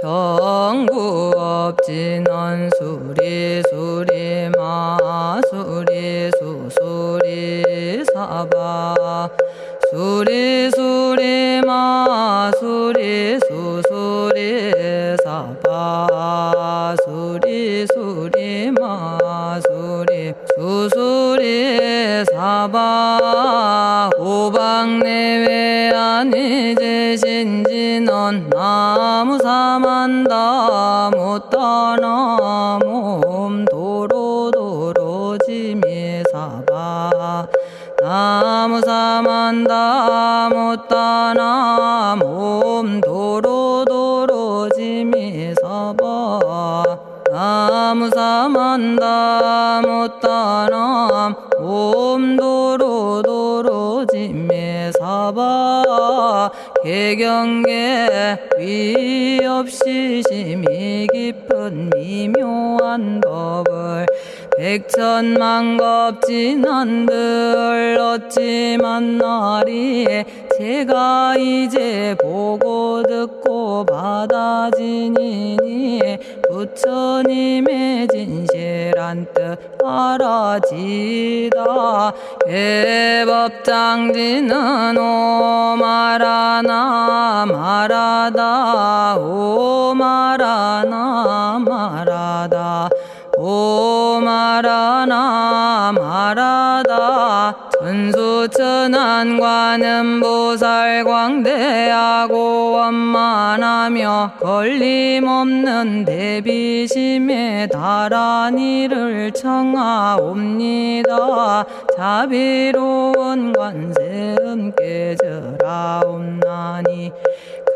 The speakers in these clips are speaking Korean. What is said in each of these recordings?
정구업진원 수리수리 마수리 수수리 사바 수리수리 마수리 수수리 사바 수리수리 마수리 수수리 사바 오방내외 아니제신진원 나무사만다 못다나 몸 도로도로지미사바 나무사만다 못다나 몸 도로도로지미사바 나무사만다 못다나 몸 도로도로지미사바 개경계 위 없이 심히 깊은 미묘한 법을 백천만겁진한들 어찌 만나리 제가 이제 보고 듣고 받아지니니 부처님의 진실한 뜻 알아지다 대법장지는 오마라나 마라다 오마라나 마라다 오마라나 마라다 천수천안관음보살 광대하고 원만하며 걸림없는 대비심에 달한 이를 청하옵니다. 자비로운 관세음께 절하옵나니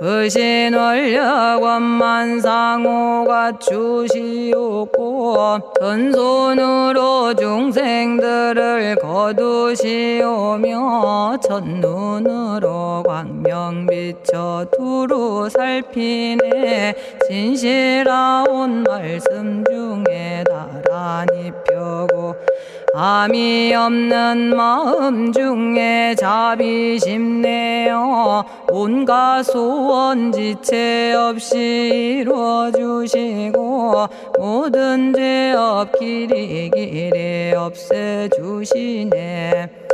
그신 원력 원만상호가 주시옵고 전손으로 중생들을 거두시오며 첫눈으로 광명 비쳐 두루 살피네 진실하온 말씀 중에 나란히 펴고 암이 없는 마음 중에 자비심 내어 온갖 소원 지체 없이 이루어주시고 모든 죄업 길이 없애주시네.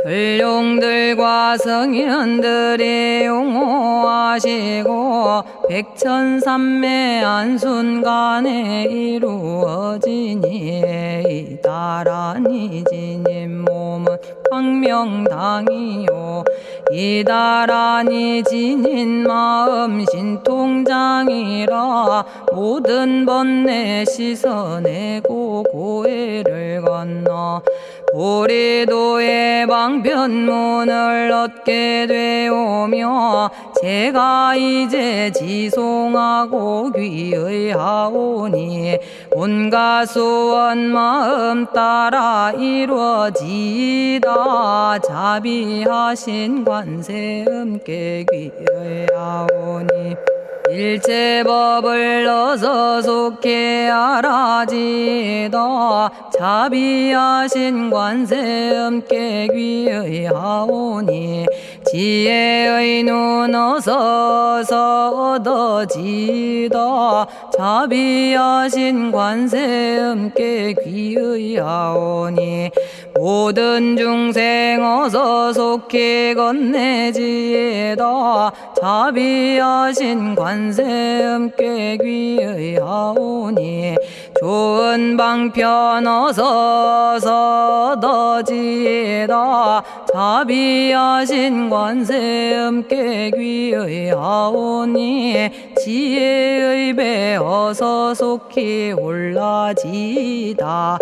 전룡들과 성현들이 용호하시고 백천삼매 한순간에 이루어지니 이다라니 지님 몸은 광명당이요 이다라니 지닌 마음 신통장이라 모든 번뇌 씻어내고 고해를 건너 보리도의 방편문을 얻게 되오며 제가 이제 지송하고 귀의하오니 온갖 소원 마음 따라 이루어지다 자비하신 관세음께 귀의하오니 일체법을 어서 속히 알아지다 자비하신 관세음께 귀의하오니 지혜의 눈 어서 얻어지다 자비하신 관세음께 귀의하오니 모든 중생 어서 속히 건네지다 자비하신 관세음께 귀의하오니 좋은 방편 어서 얻어지다 자비하신 관세음께 귀의하오니 지혜의 배 어서 속히 올라지다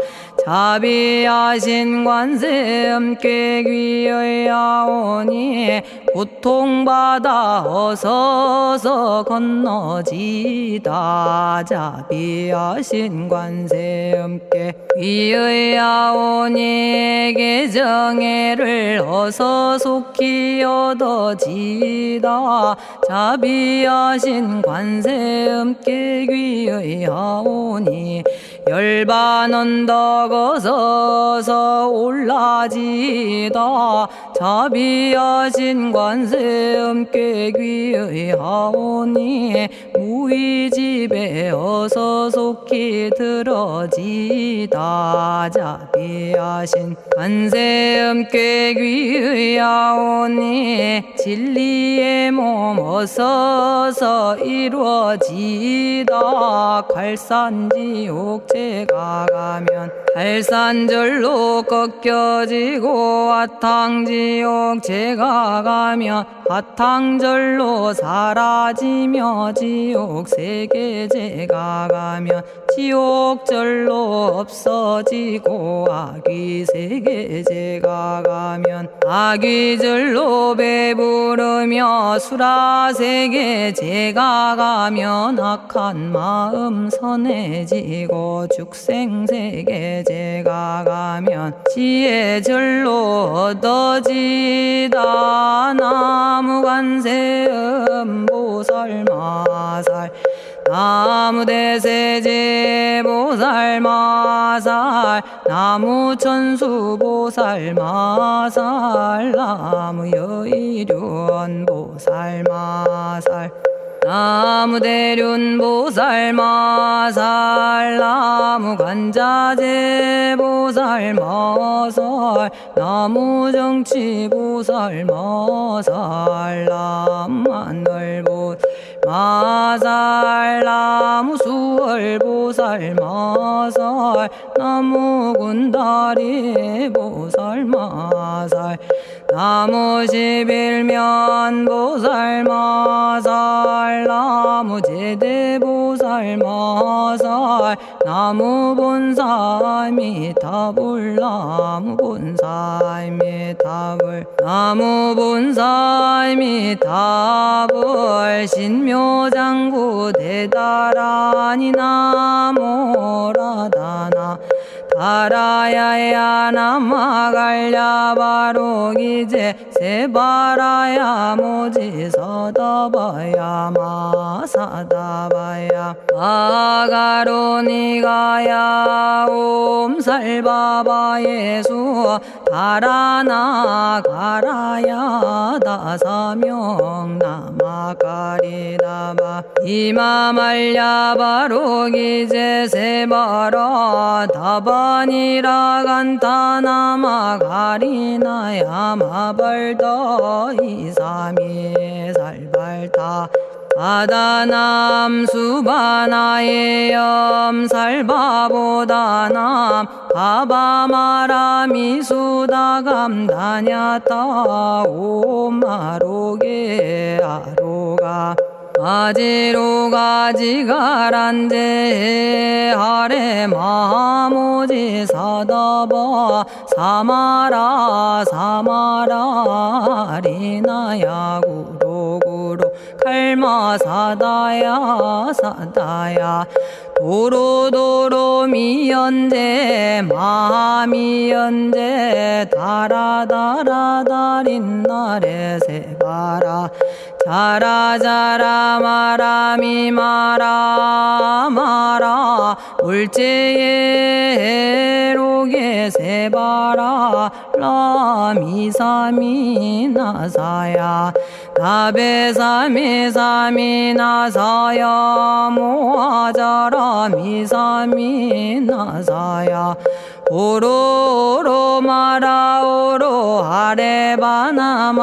자비하신 관세음께 귀의하오니 고통받아 어서 건너지다 자비하신 관세음께 귀의하오니 개정애를 어서 속히 얻어지다 자비하신 관세음께 귀의하오니 열반 언덕 어서 올라지다 자비하신 관세음께 귀의하오니 무의집에 어서 속히 들어지다. 자비하신 관세음께 귀의하오니 진리의 몸 어서서 이루어지다. 갈산지옥제가 가면 갈산절로 꺾여지고 화탕지옥 제가 가면 화탕절로 사라지며 지옥 세계제가 가면 지옥절로 없어지고 아귀세계제가 가면 아귀절로 배부르며 수라세계제가 가면 악한 마음 선해지고 죽생세계제가 가면 지혜절로 얻어지다. 나무관세음 보살마살 나무대세제 보살마살 나무천수 보살마살 나무여의륜 보살마살 나무대륜 보살마살 나무관자재 보살마살 나무정치 보살마살 나무하늘 보살마살 나무수월 보살마살 나무군다리 보살마살 나무십일면 보살마살 나무제대 보살마살 나무본사미타불 나무본사미타불 나무본사미타불 신묘장구 대다라니 나모라다나 다라야야 나마갈야바로기제 세바라야 모지서다바야 마사다바야 마가로니가야 옴살바바예수 다라나 가라야 다사명 나마가리다바 이마말야바로기제 세바라 다바니라 간타나마 가리나야 마발더 이사미 살발타 바다남 수바나의 염살바보다남 바바마라미 수다감다냐타 오마로게 아로가 아지로가 지가란제 하레 마모지 사다바 사마라 사마라 리나야 구로구로 칼마 사다야 사다야 도로도로 미연제 마미연제 다라다라다린나레 세바라 자라자라 마라미 마라 마라 물제에 로게 세바라 라미사미 나사야 나베사미사미 나사야 모아자라 미사미 나사야 오로로 마라오로 아레바나마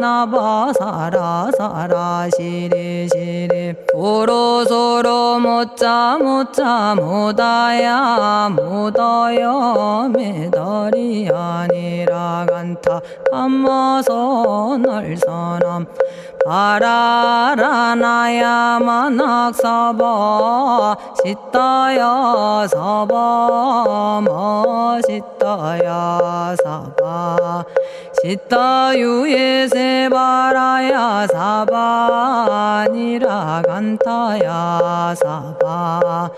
나바사라 사라 시리 시리 오로소로 못자 못자 못다야 못다야 메달이 아니라 간타 감마서 날선함 바라라나야 만학사바 시타야 사바 마시타야 사바 시타유예 세바라야 사바니라 간타야 사바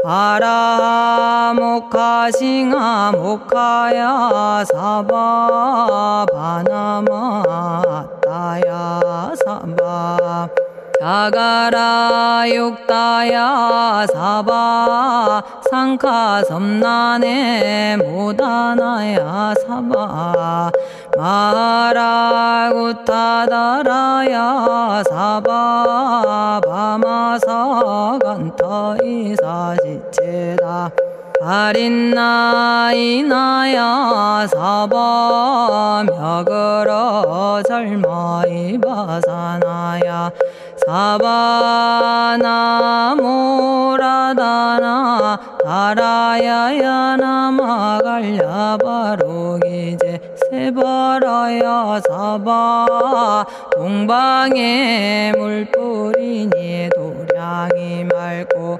바라 모카싱아 모카야 사바 바나마 따야 사바 자가라 육다야 사바 상카 섬난에 모다나야 사바 마라구타다라야 사바 바마사 간타 이사지체다 아린나이나야 사바 며그러 절마이바사나야 사바나모라다나 다라야야 나마갈야바로기제 세바라야 사바 동방에 물뿌리니 도량이 맑고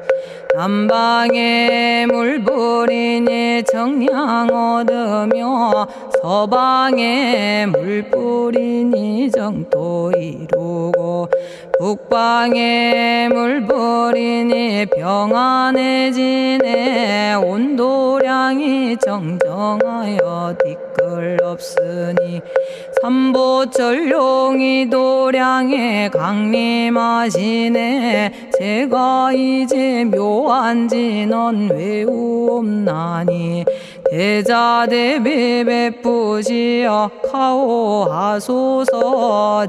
남방에 물뿌리니 정량 얻으며 서방에 물뿌리니 정토 이루고 북방에 물뿌리니 평안해지네 온도량이 정정하여 뒤끌 없으니 삼보철룡이 도량에 강림하시네 제가 이제 묘한 진언 외우옵나니 대자대비 베푸시어 카오하소서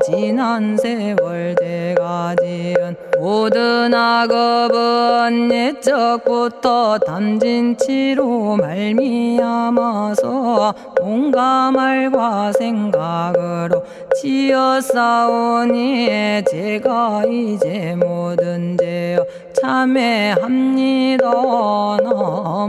지난 세월 제가 지은 모든 악업은 옛적부터 탐진치로 말미암아서 온갖 말과 생각으로 지었사오니 제가 이제 모든 죄여 참회합니다.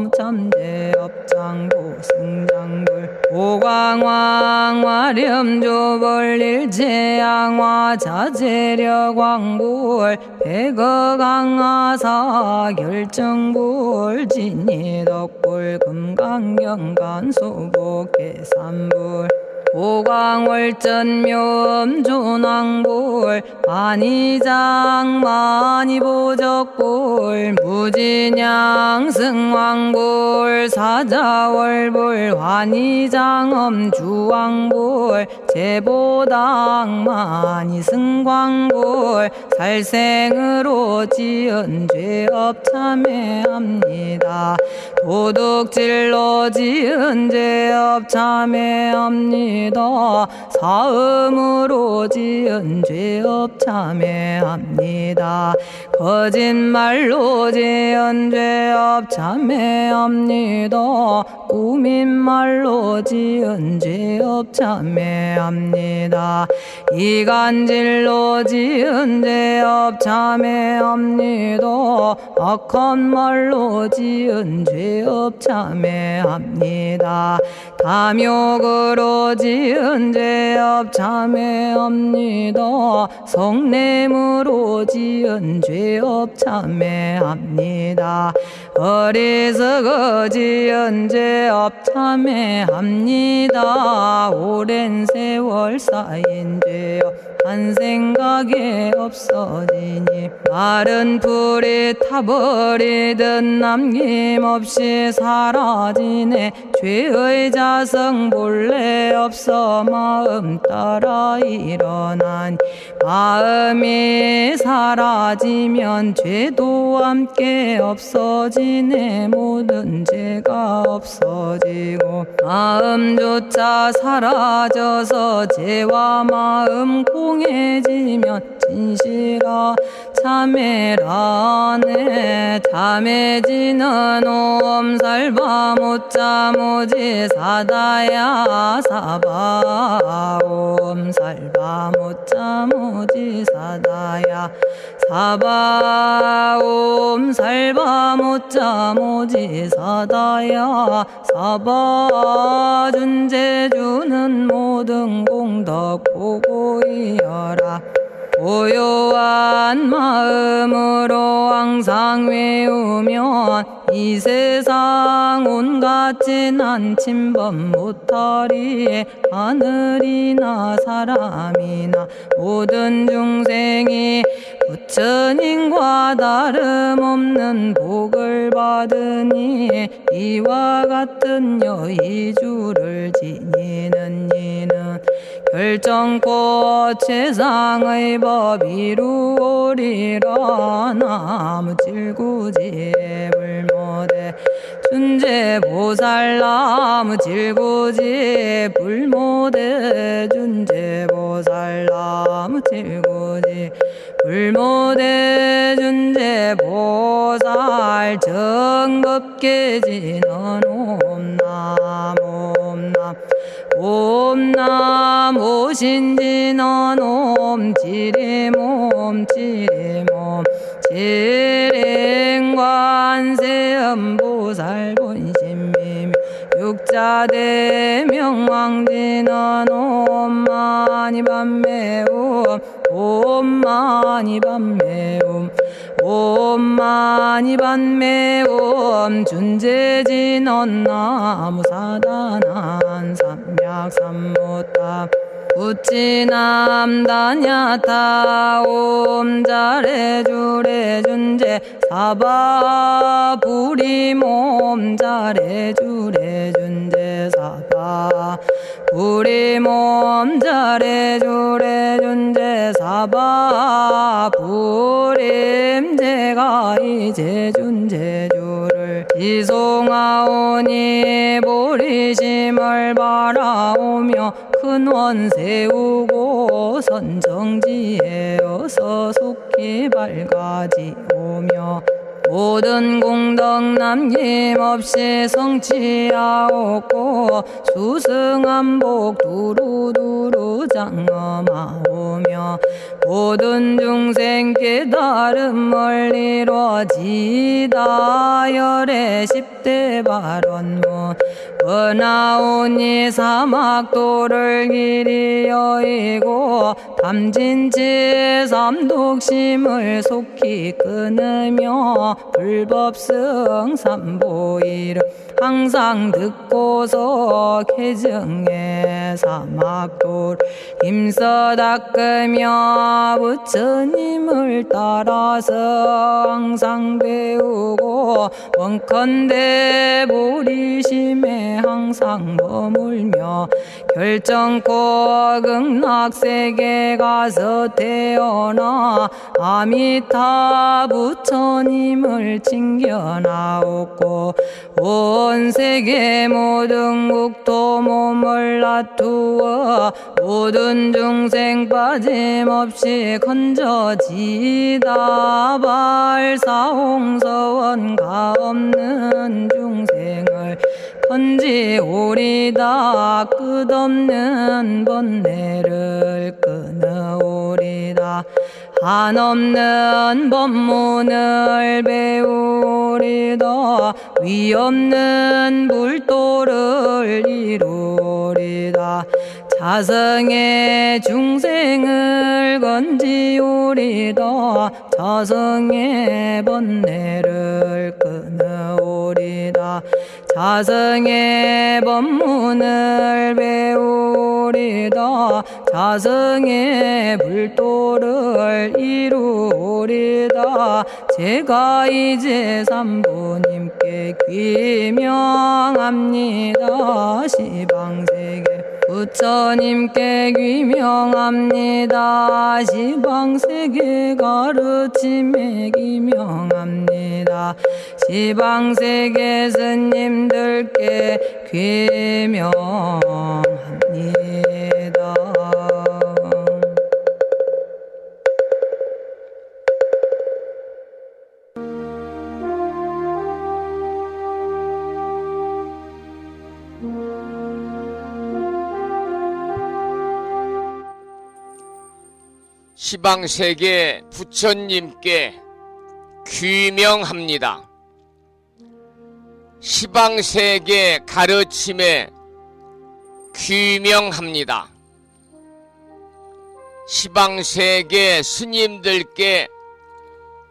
넘참제업장고 승장불 오광왕 화렴조벌 일제양화 자재력왕불 백어강하사 결정불 진이덕불 금강경간 소복계산불 오광월전묘음존왕불 만이장 만이보적불 무진양승왕불 사자월불 환희장엄주왕불 제보당 만이승광불 살생으로 지은 죄업 참회합니다. 도둑질로 지은 죄업 참회합니다. 사음으로 지은 죄업 참회합니다. 거짓말로 지은 죄업 참회합니다. 꾸민말로 지은 죄업 참회합니다. 이간질로 지은 죄업 참회합니다. 악한 말로 지은 죄업 참회합니다. 탐욕으로 지은 죄업 참회합니다. 성냄으로 지은 죄업 참회합니다. 어리석어 지은 죄업 참회합니다. 오랜 세월 쌓인 죄업 한 생각에 없어지니 마른 풀이 타버리듯 남김없이 사라지네. 죄의 자성 본래 없어 마음 따라 일어나니 마음이 사라지면 죄도 함께 없어지네. 모든 죄가 없어지고 마음조차 사라져서 죄와 마음 공해지면 진실아 참회라네. 참해지는 옴살바 못자 모지 사다야 사바 옴살바 못자 모지 사다야 사바 옴살바 못자 모지 사다야 사바 준제주는 모든 공덕 보고이여라. 고요한 마음으로 항상 외우면 이 세상 온갖 진한 침범 못하리. 하늘이나 사람이나 모든 중생이 부처님과 다름없는 복을 받으니 이와 같은 여의주를 지니는 이는 결정코 최상의 법 이루오리라. 나무질구지 불모대 준재보살. 나무질구지 불모대 준재보살. 나무질구지 불모대 준재보살. 정법계지는 옴남 옴남 옴남 오신지는 옴 지리몸 지리몸 지랭관세음보살 본심미묘 육자대명왕지는 옴마니밤매옴 옴마니밤매옴 옴마니밤매옴 준재진언 나무사단한 삼약삼무타 우치남다냐타 옴자레주레 준재 사바 부리몸 자레주레 준재 사바 부리몸 자레주레 준재 사바 부림. 제가 이제 준재주를 지송하오니 보리심을 바라오며 큰원 세우고 선정지에 어서 속히 밝아지오며 모든 공덕 남김없이 성취하옵고 수승한복 두루두루 장엄하오며 모든 중생 깨달음을 이루어지다. 열의 10대 발언문 은하오니 사막도를 길이 여의고 탐진치 삼독심을 속히 끊으며 불법승 삼보이를 항상 듣고서 개정의 사막도를 힘써 닦으며 부처님을 따라서 항상 배우고 원컨대 보리심에 항상 머물며 결정코 극락세계 가서 태어나 아미타 부처님을 챙겨나오고 온 세계 모든 국토 몸을 놔두어 모든 중생 빠짐없이 건져지다. 발사홍서원 가없는 중생을 건지오리다. 끝없는 번뇌를 끊어오리다. 한없는 법문을 배우리다. 위없는 불도를 이루리다. 자성의 중생을 건지오리다. 자성의 번뇌를 끊어오리다. 자성의 법문을 배우리다. 자성의 불도를 이루리다. 제가 이제 삼부님께 귀명합니다. 시방세계 부처님께 귀명합니다. 시방세계 가르침에 귀명합니다. 시방세계 스님들께 귀명합니다. 시방세계 부처님께 귀명합니다. 시방세계 가르침에 귀명합니다. 시방세계 스님들께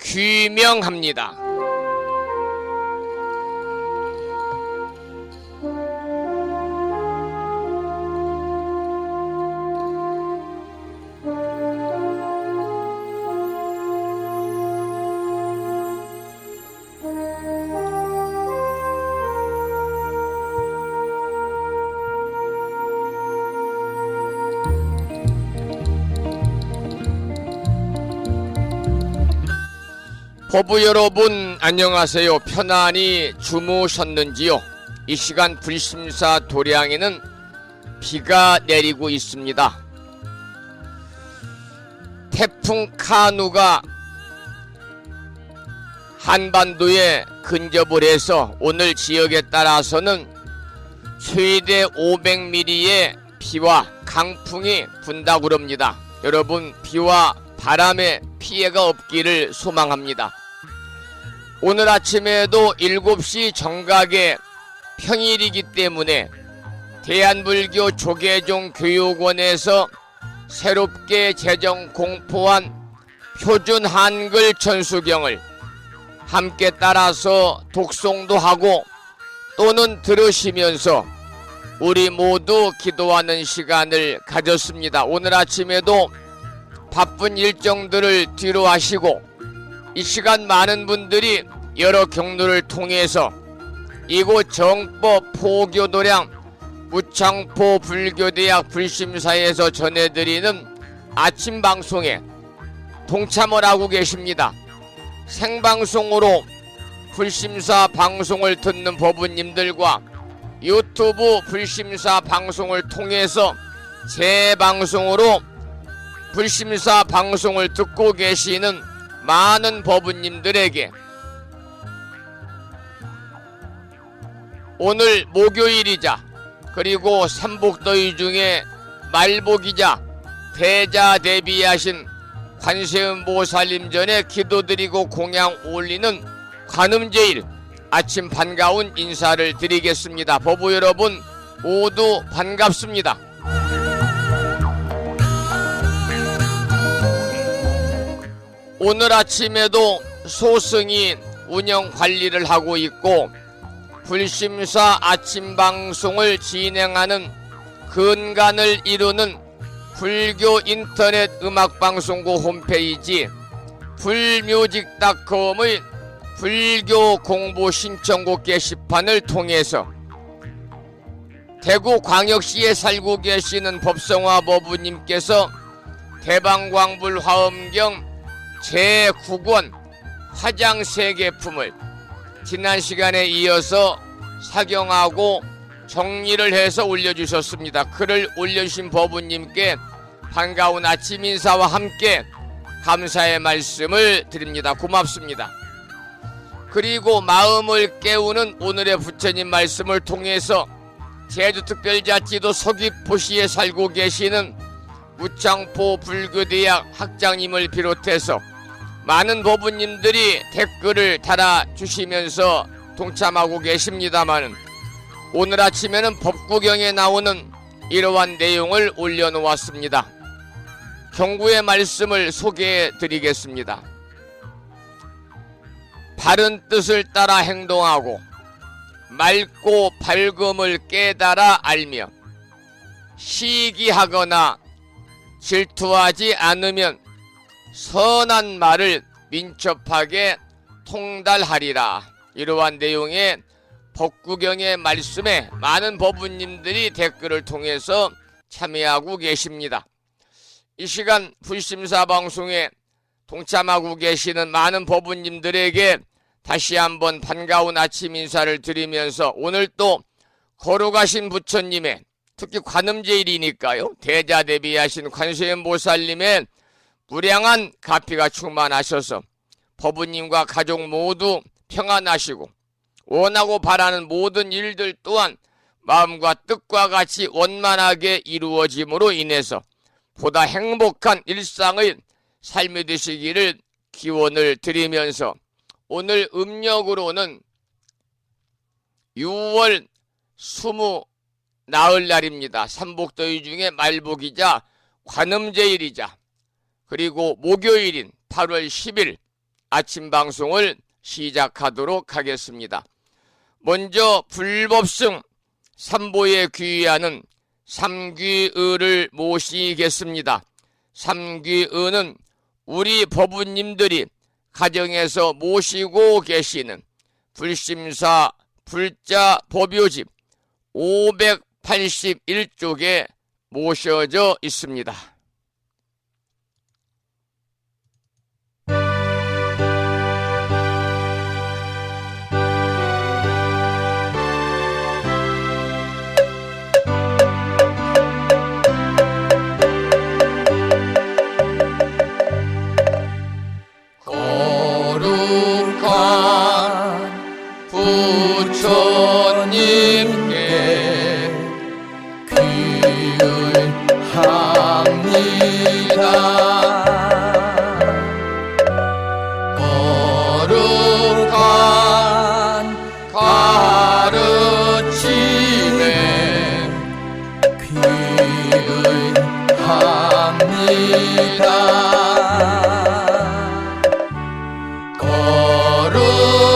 귀명합니다. 법부 여러분 안녕하세요. 편안히 주무셨는지요? 이 시간 불심사 도량에는 비가 내리고 있습니다. 태풍 카누가 한반도에 근접을 해서 오늘 지역에 따라서는 최대 500mm의 비와 강풍이 분다고 그럽니다. 여러분 비와 바람에 피해가 없기를 소망합니다. 오늘 아침에도 7시 정각에 평일이기 때문에 대한불교 조계종 교육원에서 새롭게 제정 공포한 표준 한글 천수경을 함께 따라서 독송도 하고 또는 들으시면서 우리 모두 기도하는 시간을 가졌습니다. 오늘 아침에도 바쁜 일정들을 뒤로 하시고 이 시간 많은 분들이 여러 경로를 통해서 이곳 정법 포교도량 무창포 불교대학 불심사에서 전해드리는 아침 방송에 동참을 하고 계십니다. 생방송으로 불심사 방송을 듣는 법우님들과 유튜브 불심사 방송을 통해서 재방송으로 불심사 방송을 듣고 계시는 많은 법우님들에게 오늘 목요일이자 그리고 삼복더위 중에 말복이자 대자 대비하신 관세음보살님 전에 기도드리고 공양 올리는 관음제일 아침 반가운 인사를 드리겠습니다. 법우 여러분 모두 반갑습니다. 오늘 아침에도 소승이 운영 관리를 하고 있고 불심사 아침 방송을 진행하는 근간을 이루는 불교 인터넷 음악방송국 홈페이지 불뮤직닷컴의 불교 공부 신청곡 게시판을 통해서 대구광역시에 살고 계시는 법성화 법우님께서 대방광불 화엄경 제9권 화장 3개품을 지난 시간에 이어서 사경하고 정리를 해서 올려주셨습니다. 글을 올려주신 법우님께 반가운 아침 인사와 함께 감사의 말씀을 드립니다. 고맙습니다. 그리고 마음을 깨우는 오늘의 부처님 말씀을 통해서 제주특별자치도 서귀포시에 살고 계시는 무창포 불교대학 학장님을 비롯해서 많은 법우님들이 댓글을 달아주시면서 동참하고 계십니다만 오늘 아침에는 법구경에 나오는 이러한 내용을 올려놓았습니다. 경구의 말씀을 소개해 드리겠습니다. 바른 뜻을 따라 행동하고 맑고 밝음을 깨달아 알며 시기하거나 질투하지 않으면 선한 말을 민첩하게 통달하리라. 이러한 내용의 법구경의 말씀에 많은 법우님들이 댓글을 통해서 참여하고 계십니다. 이 시간 불심사 방송에 동참하고 계시는 많은 법우님들에게 다시 한번 반가운 아침 인사를 드리면서 오늘 또 거룩하신 부처님의 특히 관음제일이니까요. 대자대비하신 관세음보살님의 무량한 가피가 충만하셔서 법우님과 가족 모두 평안하시고 원하고 바라는 모든 일들 또한 마음과 뜻과 같이 원만하게 이루어짐으로 인해서 보다 행복한 일상의 삶이 되시기를 기원을 드리면서 오늘 음력으로는 6월 20 나흘날입니다. 삼복더위 중에 말복이자 관음제일이자 그리고 목요일인 8월 10일 아침 방송을 시작하도록 하겠습니다. 먼저 불법승 삼보에 귀의하는 삼귀의를 모시겠습니다. 삼귀의는 우리 법우님들이 가정에서 모시고 계시는 불심사 불자 법요집 581쪽에 모셔져 있습니다. 부처님께 귀의합니다. 거룩한 가르침에 귀의합니다.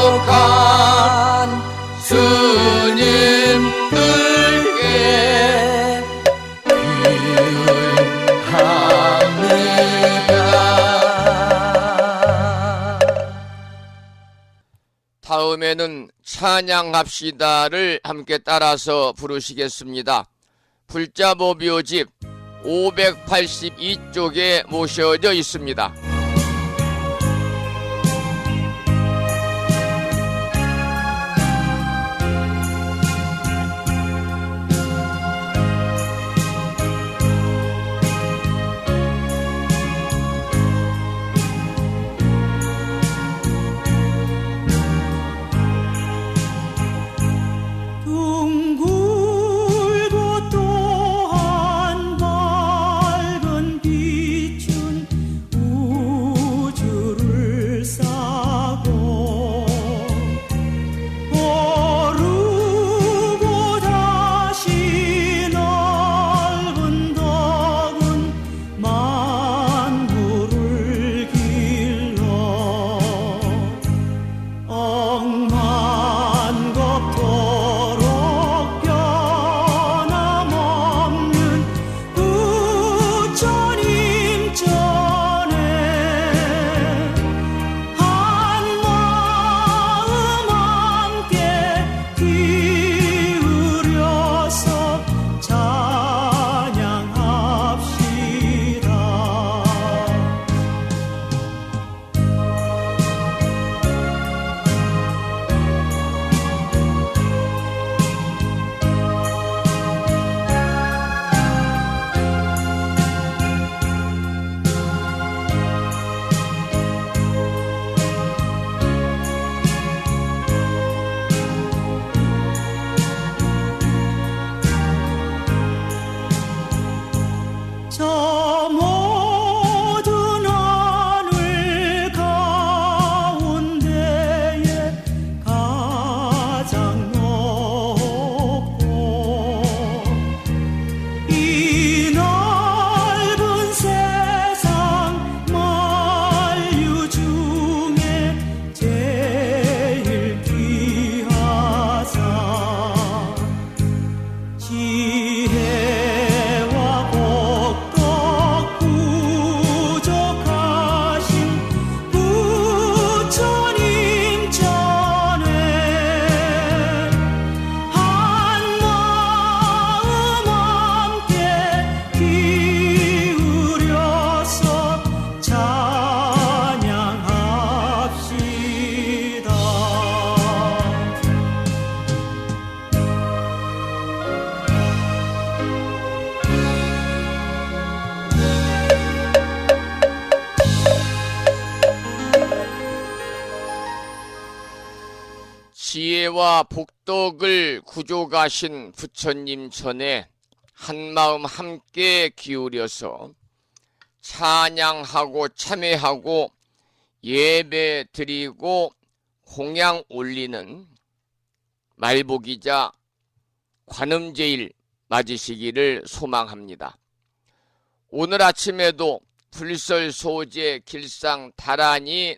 거룩한 스님들께 귀의합니다. 다음에는 찬양합시다를 함께 따라서 부르시겠습니다. 불자보묘집 582쪽에 모셔져 있습니다. 둥글고 또한 밝은 빛은 우주를 싸고 오르고 다시 넓은 덕은 만물을 길러 억만겁도록 변함없는 부처님 전에 한마음 함께 기울여서 찬양합시다. 저 모든 하늘 가운데에 가장 높고 이 넓은 세상 만유 중에 제일 귀하사 지혜와 복덕 부족하신 부처님 전에 한마음 함께 기울여서 찬양합시다. 지혜와 복덕을 구족하신 부처님 전에 한마음 함께 기울여서 찬양하고 참회하고 예배 드리고 공양 올리는 말복이자 관음제일 맞으시기를 소망합니다. 오늘 아침에도 불설소재 길상 다란이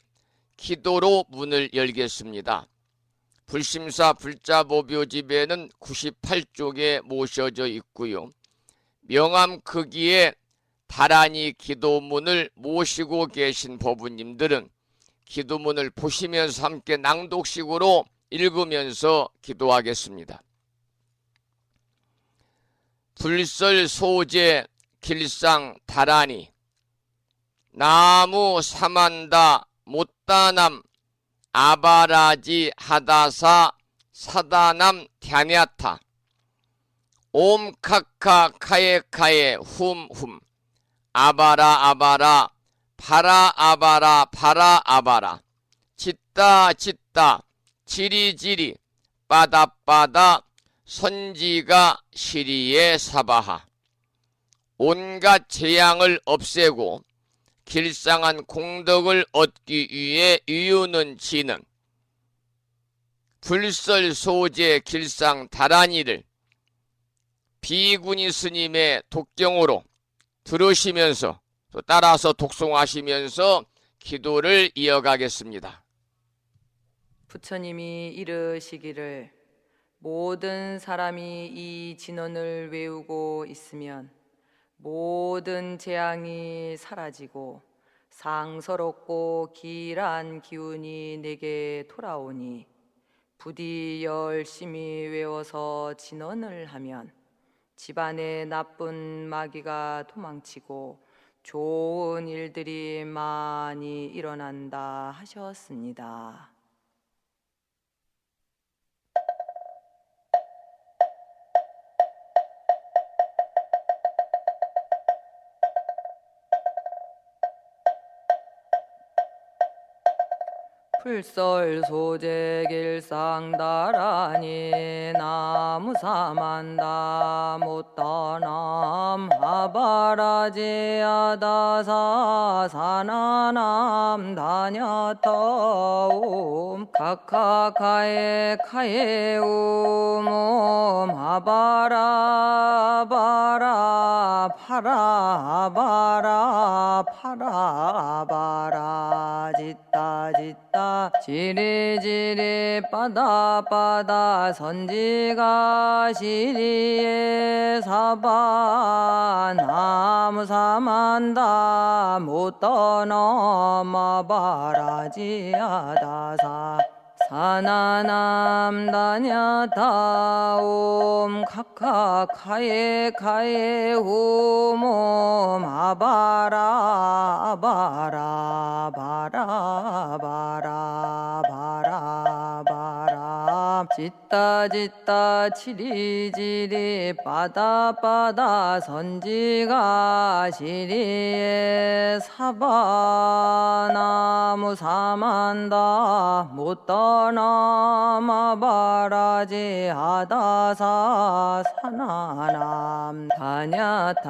기도로 문을 열겠습니다. 불심사 불자보묘집에는 98쪽에 모셔져 있고요. 명암 크기에 다란이 기도문을 모시고 계신 법우님들은 기도문을 보시면서 함께 낭독식으로 읽으면서 기도하겠습니다. 불설소재 길상 다란이 나무 사만다 못다남 아바라지 하다사 사다남 ധ്യാ냐타 옴카카 카에카에 훔훔 아바라 아바라 바라 아바라 바라 아바라 짓다 짓다 지리지리 빠다빠다 선지가 시리에 사바하. 온갖 재앙을 없애고 길상한 공덕을 얻기 위해 이유는 지는 불설소재 길상 다란이를 비구니 스님의 독경으로 들으시면서 또 따라서 독송하시면서 기도를 이어가겠습니다. 부처님이 이르시기를 모든 사람이 이 진언을 외우고 있으면 모든 재앙이 사라지고 상서롭고 길한 기운이 내게 돌아오니 부디 열심히 외워서 진언을 하면 집안의 나쁜 마귀가 도망치고 좋은 일들이 많이 일어난다 하셨습니다. 풀설소재 길상다라니 나무사만다 못다남 아바라지아다사 사나남 다냐타옴 카카카에 카에우몸 아바라바라 파라바라 파라바라 짓다 지리지리 빠다빠다 선지가 시리에 사바 나무사만다 못떠넘어 바라지아다사 사나남 다냐타옴 카카카에 카에 후몸 아바라 바라 바라 바라 바라 바라 짓다 지리지리 빠다빠다 선지가 시리에 사바 나무 사만다 못떠넘어 바라지 아다사 사나남 다냐타옴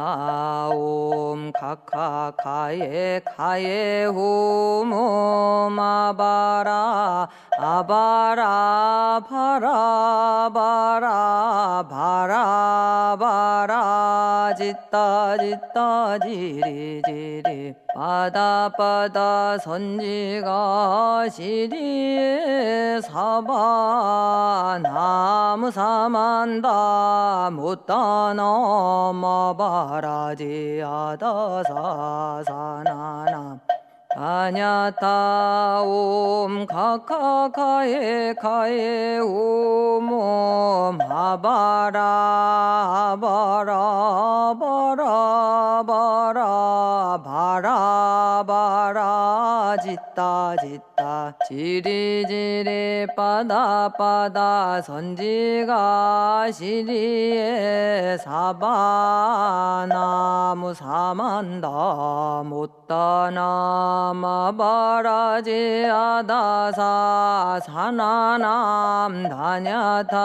카카카에 카에 후몸 아바라 아바라 바라 바라 바라 바라 짓다 지리지리 빠다빠다 선지가 시리에 사바 나무 사만다 못떠넘어 바라지 아다사 사나남 다냐타옴 카카카에 카에 오몸 아바라 바라 바라 바라 바라 바라 짓다 지리지리 빠다빠다 선지가 시리에 사바 나무 사만다 못떠넘어 바라지 아다사 사나남 다냐타옴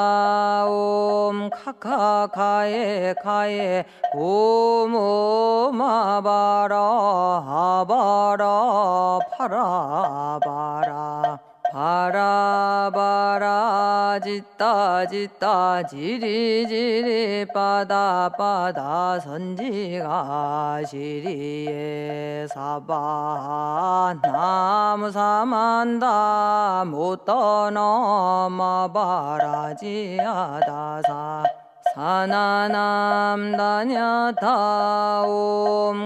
카카카에 카에 오몸 아바라 아바라 파라바라 바라바라 짓다 지리지리 빠다빠다 선지가 시리에 사바 나무 사만다 못떠넘어 바라지 아다사 사나남 다냐타옴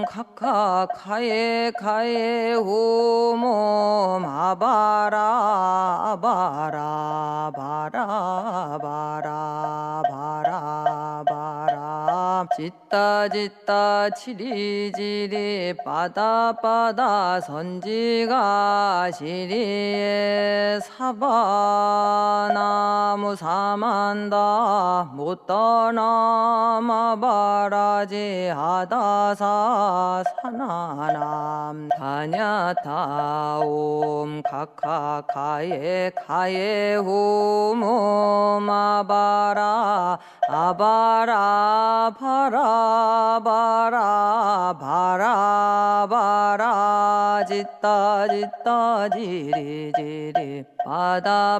카카카에 카에 후몸 아바라 바라 바라 바라 바라 바라 짓다 짓다 지리지리 빠다빠다 선지가 시리에 사바나무 사만다 못 떠나 바라지 하다사 사나남 다냐타옴 카카카에 카에 홈옴 아바라 아바라 바라 바라 바라 바라 짓다 짓다 지리지리 바다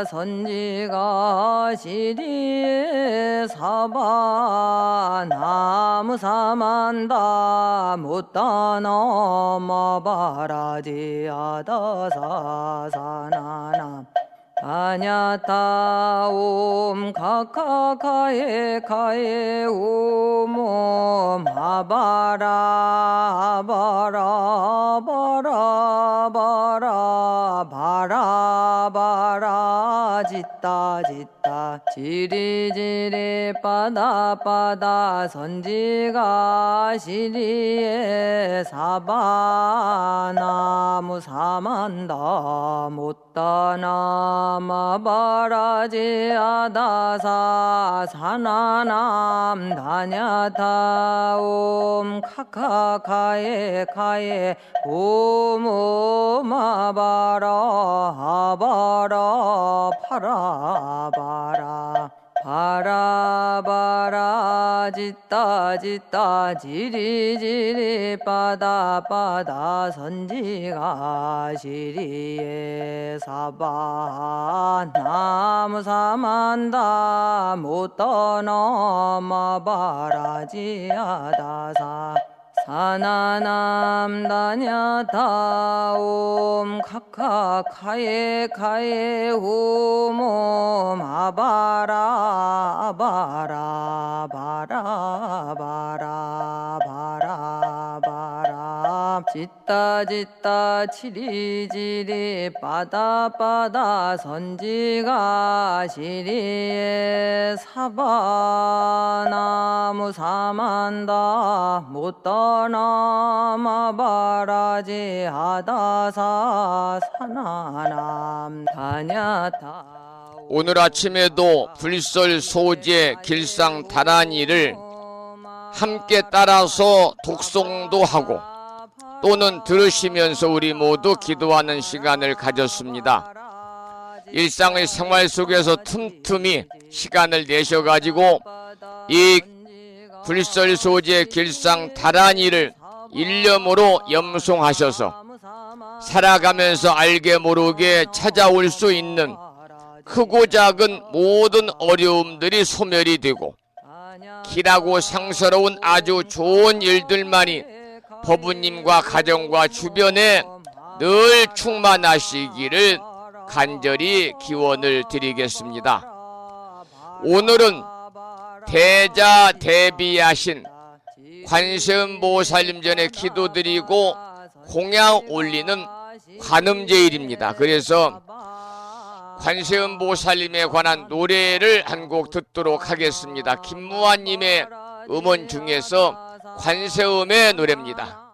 선지가 시리에 사바 나무 사만다 못다 넘어 바라지 하다사 사나나 다냐타옴 카카카에 카에 옴옴 아바라 바라 바라 바라 바라 바라 짓다 짓다 지리지리 빠다 선지가 시리에 사바나무 사만다 못다 남아 바라지 아다사 사나남 다냐타옴 카카카에 카에 옴옴 아바라 아바라 파라 바라 바라 짓다 짓다 지리지리 빠다 선지가 시리에 사바 나무 사만다 못 떠넘어 바라지 하다사 사나남 다냐타옴 카카카에 카에 홈옴 아바라 바라 바라 바라 바라 바라 짓다 짓다 지리지리 빠다 선지가 시리에 사바나무 사만다 못 떠넘어 바라지 하다사 사나남 다냐타 오늘 아침에도 불설 소재 길상 다란이를 함께 따라서 독송도 하고 또는 들으시면서 우리 모두 기도하는 시간을 가졌습니다. 일상의 생활 속에서 틈틈이 시간을 내셔가지고 이 불설 소재 길상 다란이를 일념으로 염송하셔서 살아가면서 알게 모르게 찾아올 수 있는 크고 작은 모든 어려움들이 소멸이 되고 길하고 상서로운 아주 좋은 일들만이 법부님과 가정과 주변에 늘 충만하시기를 간절히 기원을 드리겠습니다. 오늘은 대자 대비하신 관세음보살님 전에 기도드리고 공양 올리는 관음제일입니다. 그래서 관세음보살님에 관한 노래를 한 곡 듣도록 하겠습니다. 김무환님의 음원 중에서 관세음의 노래입니다.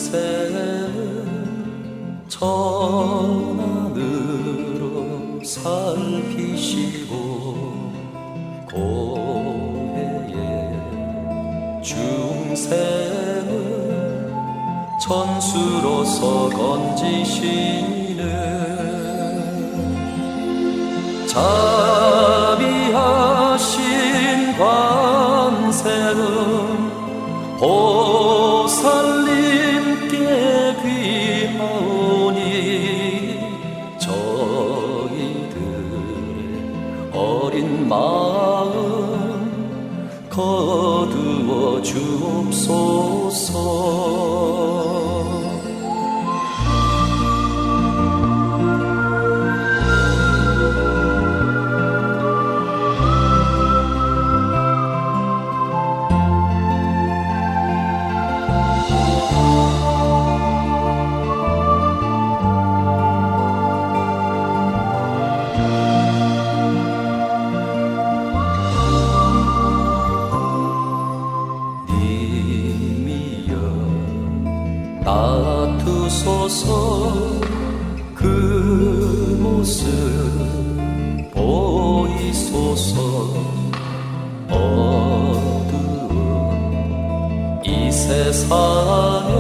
중생은 천안으로 살피시고 고해에 중생은 천수로서 건지시는 자비하신 관세음 보살님께 귀하오니 저희들의 어린 어린 마음 거두어 주옵소서. 낳아두소서. 그 모습 보이소서. 어두운 이 세상에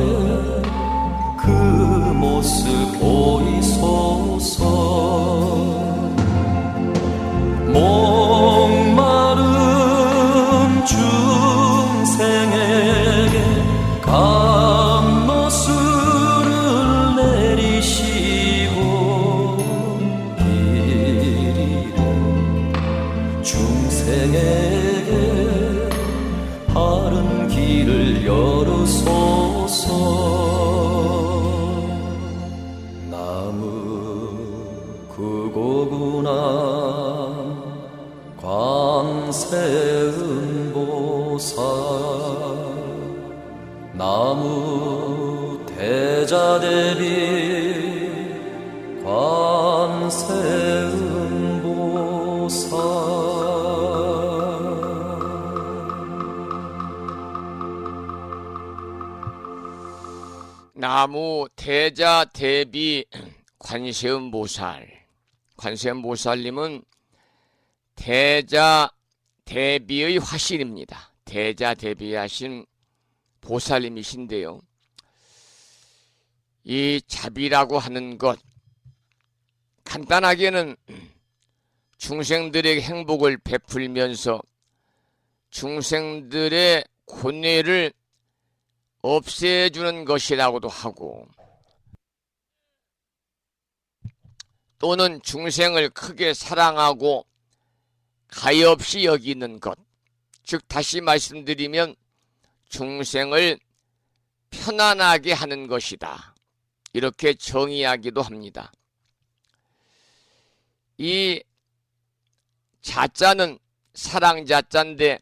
그 모습 보이소서. 목마른 중생에게 감로수를 내리시고 길 잃은 중생에게 바른 길을 열으소서. 나무 구고구나 관세음보살. 나무 대자대비 관세음보살. 나무 대자대비 관세음보살. 관세음보살님은 대자대비의 화신입니다. 대자대비하신 보살님이신데요. 이 자비라고 하는 것, 간단하게는 중생들에게 행복을 베풀면서 중생들의 고뇌를 없애주는 것이라고도 하고, 또는 중생을 크게 사랑하고 가엾이 여기는 것, 즉 다시 말씀드리면 중생을 편안하게 하는 것이다, 이렇게 정의하기도 합니다. 이 자자는 사랑 자자인데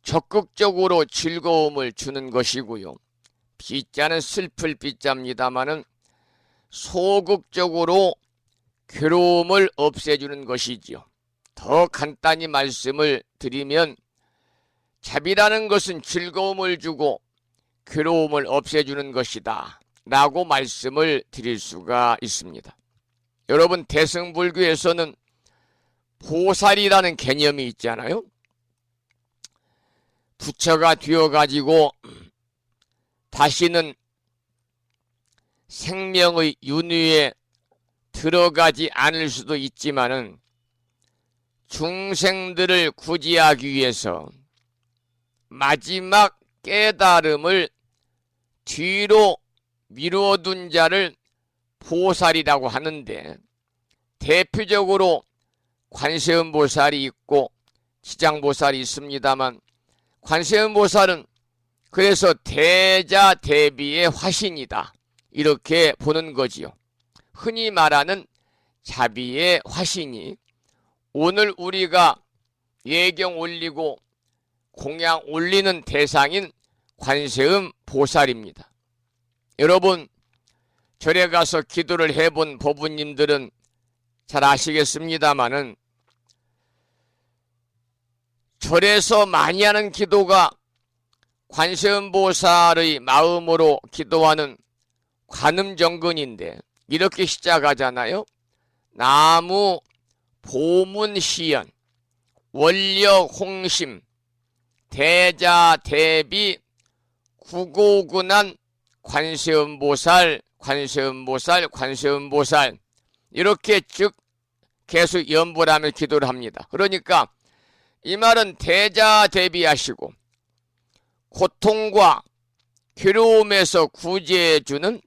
적극적으로 즐거움을 주는 것이고요. 비자는 슬플 비자입니다마는 소극적으로 괴로움을 없애주는 것이지요. 더 간단히 말씀을 드리면 자비라는 것은 즐거움을 주고 괴로움을 없애주는 것이다 라고 말씀을 드릴 수가 있습니다. 여러분, 대승불교에서는 보살이라는 개념이 있잖아요. 부처가 되어가지고 다시는 생명의 윤회에 들어가지 않을 수도 있지만은 중생들을 구제하기 위해서 마지막 깨달음을 뒤로 미뤄둔 자를 보살이라고 하는데, 대표적으로 관세음보살이 있고 지장보살이 있습니다만, 관세음보살은 그래서 대자대비의 화신이다, 이렇게 보는 거지요. 흔히 말하는 자비의 화신이 오늘 우리가 예경 올리고 공양 올리는 대상인 관세음 보살입니다. 여러분, 절에 가서 기도를 해본 법부님들은 잘 아시겠습니다마는 절에서 많이 하는 기도가 관세음 보살의 마음으로 기도하는 관음정근인데, 이렇게 시작하잖아요. 나무 보문시연 원력홍심 대자대비 구고군한 관세음보살 관세음보살 관세음보살, 이렇게 즉 계속 연보를 하며 기도를 합니다. 그러니까 이 말은 대자대비하시고 고통과 괴로움에서 구제해주는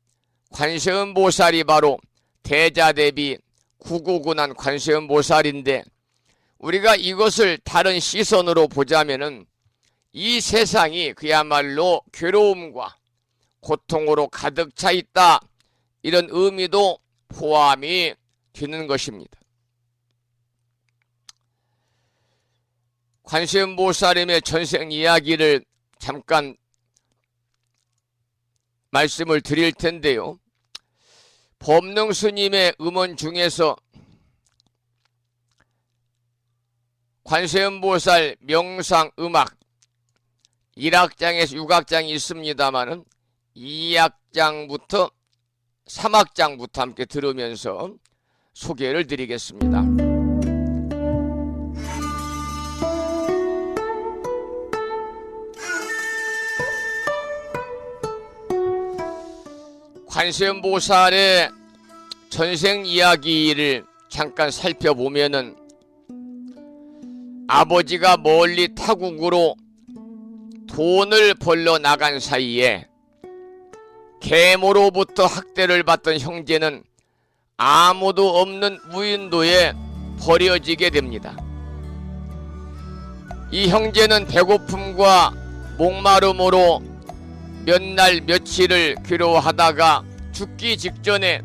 관세음보살이 바로 대자대비 구고군한 관세음보살인데, 우리가 이것을 다른 시선으로 보자면은 이 세상이 그야말로 괴로움과 고통으로 가득 차 있다, 이런 의미도 포함이 되는 것입니다. 관세음보살님의 전생 이야기를 잠깐 말씀을 드릴 텐데요. 법능스님의 음원 중에서 관세음보살 명상 음악 1악장에서 6악장이 있습니다마는 2악장부터 3악장부터 함께 들으면서 소개를 드리겠습니다. 관세음보살의 전생 이야기를 잠깐 살펴보면은 아버지가 멀리 타국으로 돈을 벌러 나간 사이에 계모로부터 학대를 받던 형제는 아무도 없는 무인도에 버려지게 됩니다. 이 형제는 배고픔과 목마름으로 몇 날 며칠을 괴로워하다가 죽기 직전에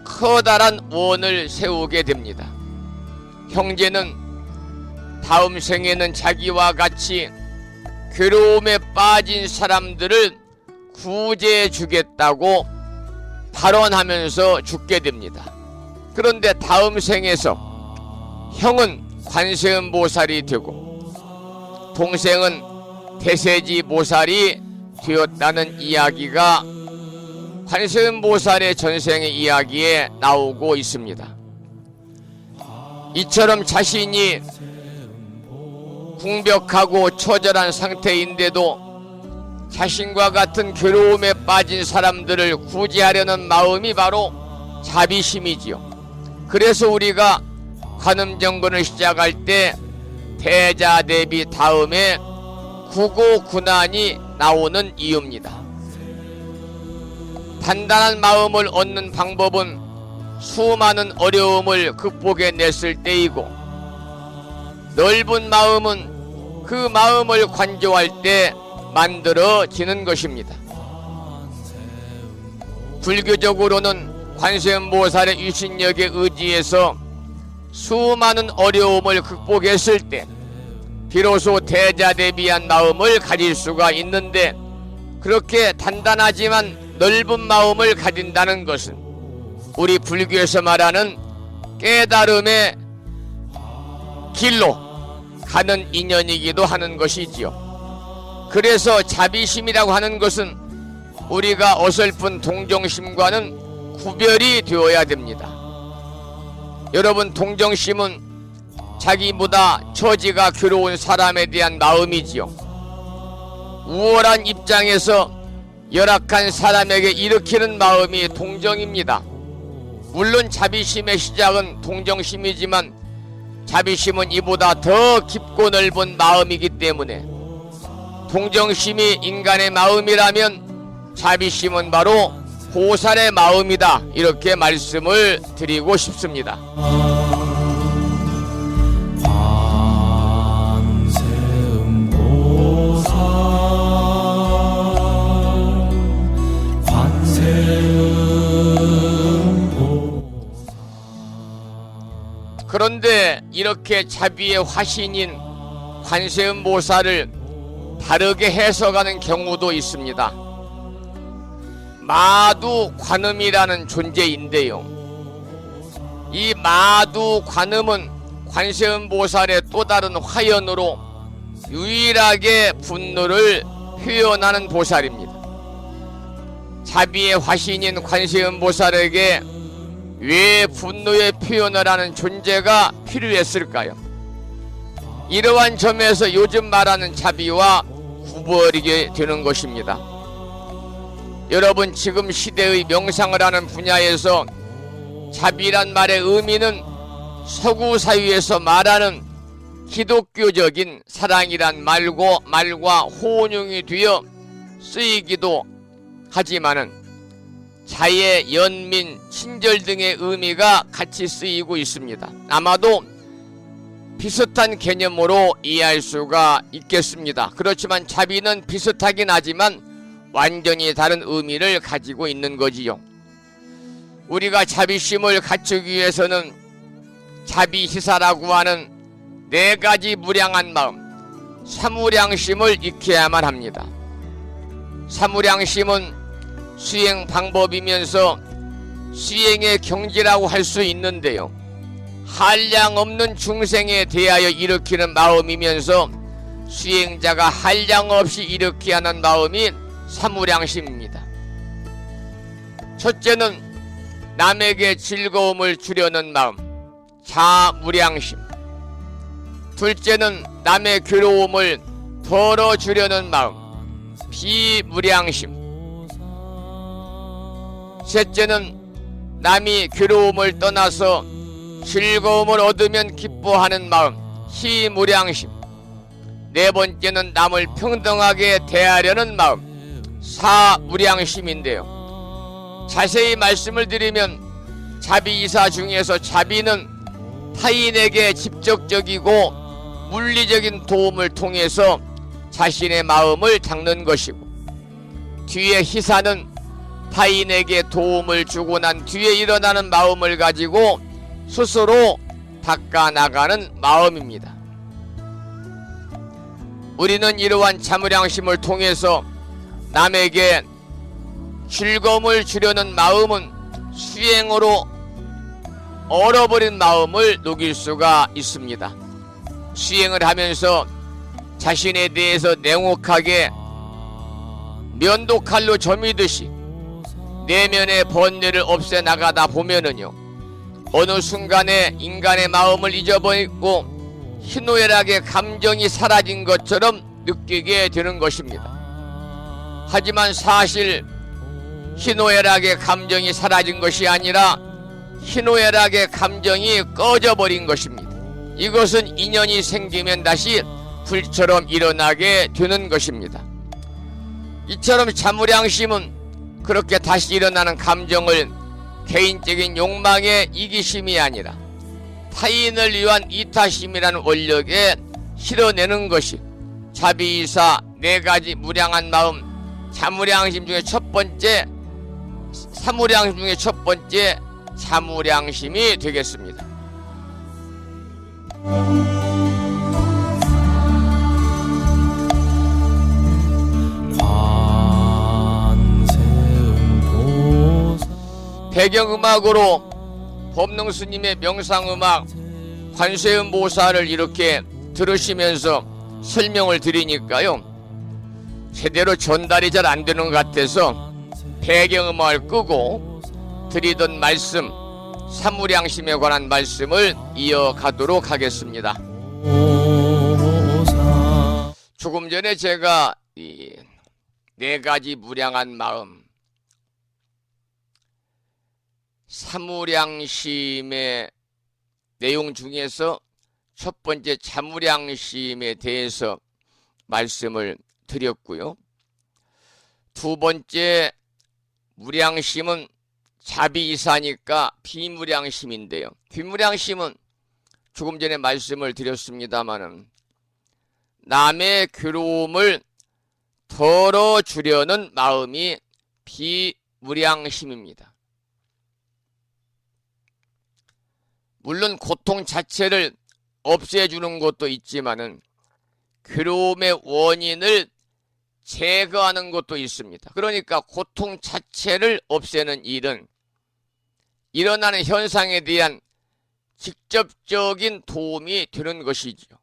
커다란 원을 세우게 됩니다. 형제는 다음 생에는 자기와 같이 괴로움에 빠진 사람들을 구제해 주겠다고 발언하면서 죽게 됩니다. 그런데 다음 생에서 형은 관세음보살이 되고 동생은 대세지보살이 되었다는 이야기가 관세음보살의 전생의 이야기에 나오고 있습니다. 이처럼 자신이 궁벽하고 처절한 상태인데도 자신과 같은 괴로움에 빠진 사람들을 구제하려는 마음이 바로 자비심이지요. 그래서 우리가 관음정근을 시작할 때 대자대비 다음에 구고군안이 나오는 이유입니다. 단단한 마음을 얻는 방법은 수많은 어려움을 극복해냈을 때이고, 넓은 마음은 그 마음을 관조할 때 만들어지는 것입니다. 불교적으로는 관세음보살의 유신력에 의지해서 수많은 어려움을 극복했을 때 비로소 대자대비한 마음을 가질 수가 있는데, 그렇게 단단하지만 넓은 마음을 가진다는 것은 우리 불교에서 말하는 깨달음의 길로 가는 인연이기도 하는 것이지요. 그래서 자비심이라고 하는 것은 우리가 어설픈 동정심과는 구별이 되어야 됩니다. 여러분, 동정심은 자기보다 처지가 괴로운 사람에 대한 마음이지요. 우월한 입장에서 열악한 사람에게 일으키는 마음이 동정입니다. 물론 자비심의 시작은 동정심이지만 자비심은 이보다 더 깊고 넓은 마음이기 때문에 동정심이 인간의 마음이라면 자비심은 바로 보살의 마음이다, 이렇게 말씀을 드리고 싶습니다. 그런데 이렇게 자비의 화신인 관세음보살을 다르게 해석하는 경우도 있습니다. 마두관음이라는 존재인데요, 이 마두관음은 관세음보살의 또 다른 화연으로 유일하게 분노를 표현하는 보살입니다. 자비의 화신인 관세음보살에게 왜 분노의 표현을 하는 존재가 필요했을까요? 이러한 점에서 요즘 말하는 자비와 구별이 되는 것입니다. 여러분, 지금 시대의 명상을 하는 분야에서 자비란 말의 의미는 서구 사회에서 말하는 기독교적인 사랑이란 말과 혼용이 되어 쓰이기도 하지만은 자애, 연민, 친절 등의 의미가 같이 쓰이고 있습니다. 아마도 비슷한 개념으로 이해할 수가 있겠습니다. 그렇지만 자비는 비슷하긴 하지만 완전히 다른 의미를 가지고 있는 거지요. 우리가 자비심을 갖추기 위해서는 자비희사라고 하는 4가지 무량한 마음, 사무량심을 익혀야만 합니다. 사무량심은 수행 방법이면서 수행의 경지라고 할 수 있는데요, 한량없는 중생에 대하여 일으키는 마음이면서 수행자가 한량없이 일으켜야 하는 마음이 사무량심입니다. 첫째는 남에게 즐거움을 주려는 마음, 자무량심. 둘째는 남의 괴로움을 덜어주려는 마음, 비무량심. 셋째는 남이 괴로움을 떠나서 즐거움을 얻으면 기뻐하는 마음, 희무량심. 네 번째는 남을 평등하게 대하려는 마음, 사무량심인데요. 자세히 말씀을 드리면 자비이사 중에서 자비는 타인에게 직접적이고 물리적인 도움을 통해서 자신의 마음을 닦는 것이고, 뒤에 희사는 타인에게 도움을 주고 난 뒤에 일어나는 마음을 가지고 스스로 닦아나가는 마음입니다. 우리는 이러한 자무량심을 통해서 남에게 즐거움을 주려는 마음은 수행으로 얼어버린 마음을 녹일 수가 있습니다. 수행을 하면서 자신에 대해서 냉혹하게 면도칼로 점이듯이 내면의 번뇌를 없애나가다 보면은요, 어느 순간에 인간의 마음을 잊어버리고 희노애락의 감정이 사라진 것처럼 느끼게 되는 것입니다. 하지만 사실 희노애락의 감정이 사라진 것이 아니라 희노애락의 감정이 꺼져버린 것입니다. 이것은 인연이 생기면 다시 불처럼 일어나게 되는 것입니다. 이처럼 자무량심은 그렇게 다시 일어나는 감정을 개인적인 욕망의 이기심이 아니라 타인을 위한 이타심이라는 원력에 실어내는 것이 자비이사 4가지 무량한 마음, 자무량심 중에 첫 번째, 사무량심 중에 첫 번째 자무량심이 되겠습니다. 배경음악으로 법능스님의 명상음악 관세음보살을 이렇게 들으시면서 설명을 드리니까요, 제대로 전달이 잘 안 되는 것 같아서 배경음악을 끄고 드리던 말씀, 사무량심에 관한 말씀을 이어가도록 하겠습니다. 조금 전에 제가 이 4가지 무량한 마음, 사무량심의 내용 중에서 첫 번째 자무량심에 대해서 말씀을 드렸고요. 두 번째 무량심은 자비이사니까 비무량심인데요. 비무량심은 조금 전에 말씀을 드렸습니다마는 남의 괴로움을 덜어주려는 마음이 비무량심입니다. 물론 고통 자체를 없애주는 것도 있지만은 괴로움의 원인을 제거하는 것도 있습니다. 그러니까 고통 자체를 없애는 일은 일어나는 현상에 대한 직접적인 도움이 되는 것이지요.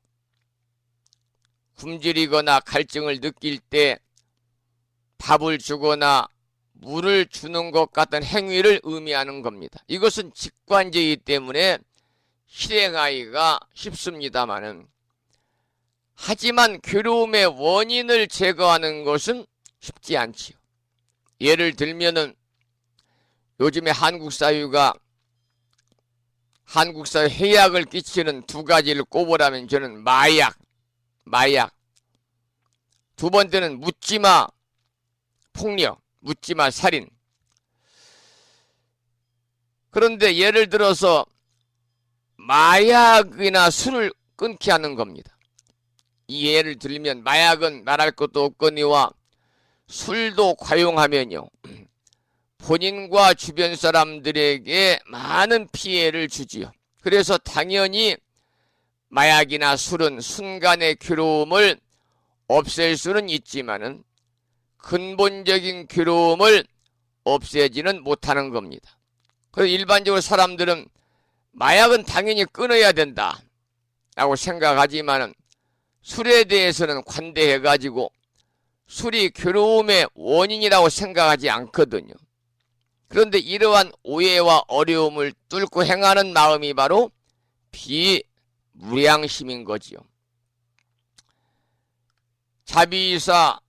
굶주리거나 갈증을 느낄 때 밥을 주거나 물을 주는 것 같은 행위를 의미하는 겁니다. 이것은 직관적이기 때문에 실행하기가 쉽습니다마는, 하지만 괴로움의 원인을 제거하는 것은 쉽지 않지요. 예를 들면은 요즘에 한국 사회가 해악을 끼치는 2가지를 꼽으라면 저는 마약, 두 번째는 묻지마 폭력, 묻지마 살인. 그런데 예를 들어서 마약이나 술을 끊게 하는 겁니다. 이 예를 들면 마약은 말할 것도 없거니와 술도 과용하면요, 본인과 주변 사람들에게 많은 피해를 주지요. 그래서 당연히 마약이나 술은 순간의 괴로움을 없앨 수는 있지만은 근본적인 괴로움을 없애지는 못하는 겁니다. 그래서 일반적으로 사람들은 마약은 당연히 끊어야 된다 라고 생각하지만은 술에 대해서는 관대해가지고 술이 괴로움의 원인이라고 생각하지 않거든요. 그런데 이러한 오해와 어려움을 뚫고 행하는 마음이 바로 비무량심인 거지요. 자비사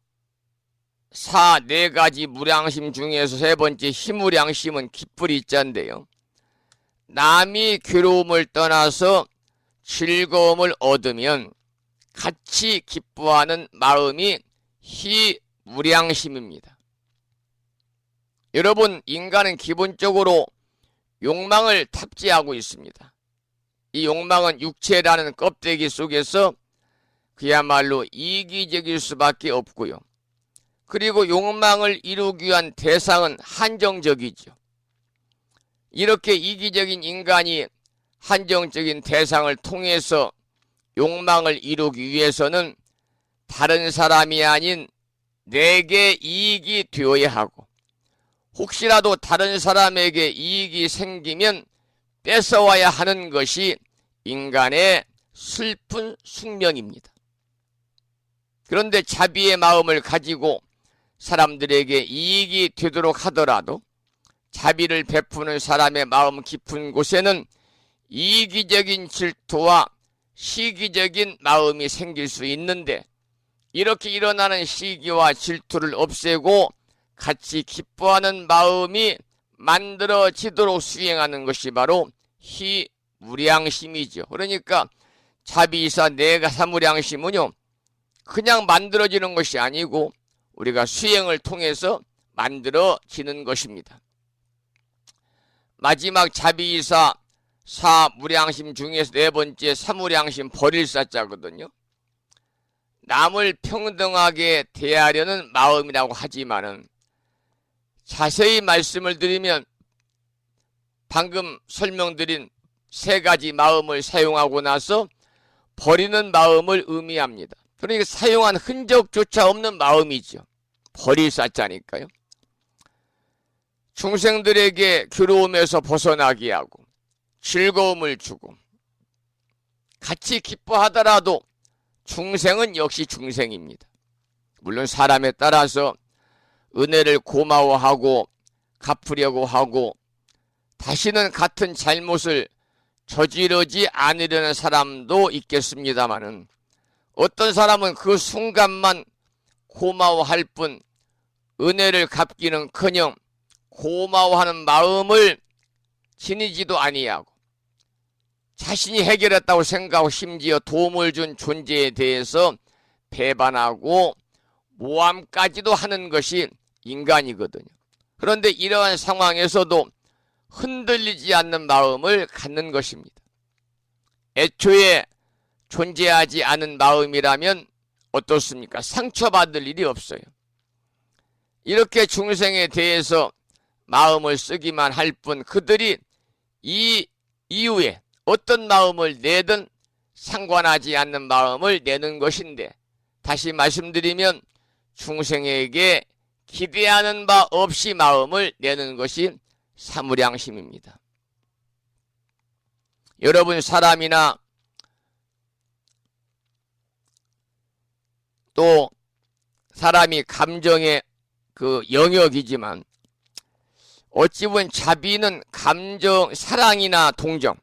사 네 가지 무량심 중에서 세 번째 희무량심은 기쁘리자인데요. 남이 괴로움을 떠나서 즐거움을 얻으면 같이 기뻐하는 마음이 희무량심입니다. 여러분, 인간은 기본적으로 욕망을 탑재하고 있습니다. 이 욕망은 육체라는 껍데기 속에서 그야말로 이기적일 수밖에 없고요. 그리고 욕망을 이루기 위한 대상은 한정적이죠. 이렇게 이기적인 인간이 한정적인 대상을 통해서 욕망을 이루기 위해서는 다른 사람이 아닌 내게 이익이 되어야 하고, 혹시라도 다른 사람에게 이익이 생기면 뺏어와야 하는 것이 인간의 슬픈 숙명입니다. 그런데 자비의 마음을 가지고 사람들에게 이익이 되도록 하더라도 자비를 베푸는 사람의 마음 깊은 곳에는 이기적인 질투와 시기적인 마음이 생길 수 있는데, 이렇게 일어나는 시기와 질투를 없애고 같이 기뻐하는 마음이 만들어지도록 수행하는 것이 바로 희무량심이죠. 그러니까 자비사 내가 사무량심은요, 그냥 만들어지는 것이 아니고 우리가 수행을 통해서 만들어지는 것입니다. 마지막 자비사 사무량심 중에서 네 번째 사무량심 버릴 사자거든요. 남을 평등하게 대하려는 마음이라고 하지만은 자세히 말씀을 드리면 방금 설명드린 세 가지 마음을 사용하고 나서 버리는 마음을 의미합니다. 그러니까 사용한 흔적조차 없는 마음이죠. 버릴 사자니까요. 중생들에게 괴로움에서 벗어나게 하고 즐거움을 주고 같이 기뻐하더라도 중생은 역시 중생입니다. 물론 사람에 따라서 은혜를 고마워하고 갚으려고 하고 다시는 같은 잘못을 저지르지 않으려는 사람도 있겠습니다마는, 어떤 사람은 그 순간만 고마워할 뿐 은혜를 갚기는커녕 고마워하는 마음을 지니지도 아니하고 자신이 해결했다고 생각하고 심지어 도움을 준 존재에 대해서 배반하고 모함까지도 하는 것이 인간이거든요. 그런데 이러한 상황에서도 흔들리지 않는 마음을 갖는 것입니다. 애초에 존재하지 않은 마음이라면 어떻습니까? 상처받을 일이 없어요. 이렇게 중생에 대해서 마음을 쓰기만 할 뿐 그들이 이 이후에 어떤 마음을 내든 상관하지 않는 마음을 내는 것인데, 다시 말씀드리면 중생에게 기대하는 바 없이 마음을 내는 것이 사무량심입니다. 여러분, 사람이나 또 사람이 감정의 그 영역이지만 어찌 보면 자비는 감정, 사랑이나 동정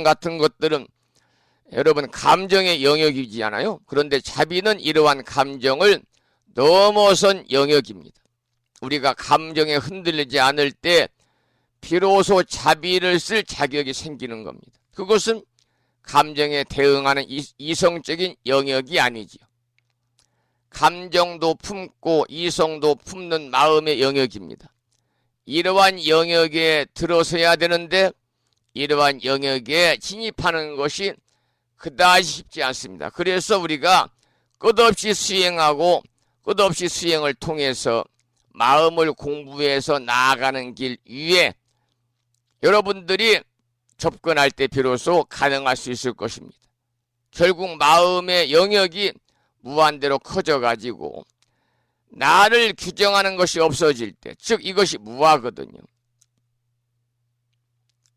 같은 것들은 여러분 감정의 영역이잖아요. 그런데 자비는 이러한 감정을 넘어선 영역입니다. 우리가 감정에 흔들리지 않을 때 비로소 자비를 쓸 자격이 생기는 겁니다. 그것은 감정에 대응하는 이성적인 영역이 아니지요. 감정도 품고 이성도 품는 마음의 영역입니다. 이러한 영역에 들어서야 되는데 이러한 영역에 진입하는 것이 그다지 쉽지 않습니다. 그래서 우리가 끝없이 수행하고 끝없이 수행을 통해서 마음을 공부해서 나아가는 길 위에 여러분들이 접근할 때 비로소 가능할 수 있을 것입니다. 결국 마음의 영역이 무한대로 커져가지고 나를 규정하는 것이 없어질 때, 즉 이것이 무아거든요.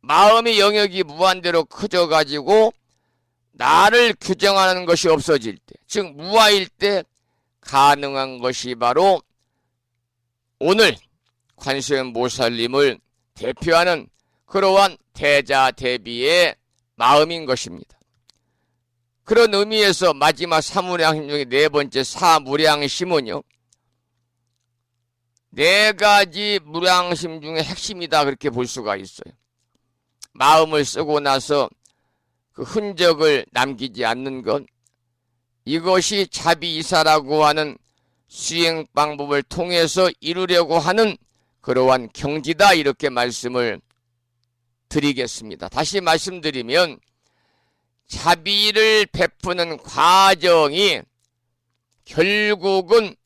마음의 영역이 무한대로 커져가지고 나를 규정하는 것이 없어질 때, 즉 무아일 때 가능한 것이 바로 오늘 관세음보살님을 대표하는 그러한 대자대비의 마음인 것입니다. 그런 의미에서 마지막 사무량심 중에 네 번째 사무량심은요, 네 가지 무량심 중에 핵심이다 그렇게 볼 수가 있어요. 마음을 쓰고 나서 그 흔적을 남기지 않는 것, 이것이 자비이사라고 하는 수행 방법을 통해서 이루려고 하는 그러한 경지다 이렇게 말씀을 드리겠습니다. 다시 말씀드리면 자비를 베푸는 과정이 결국은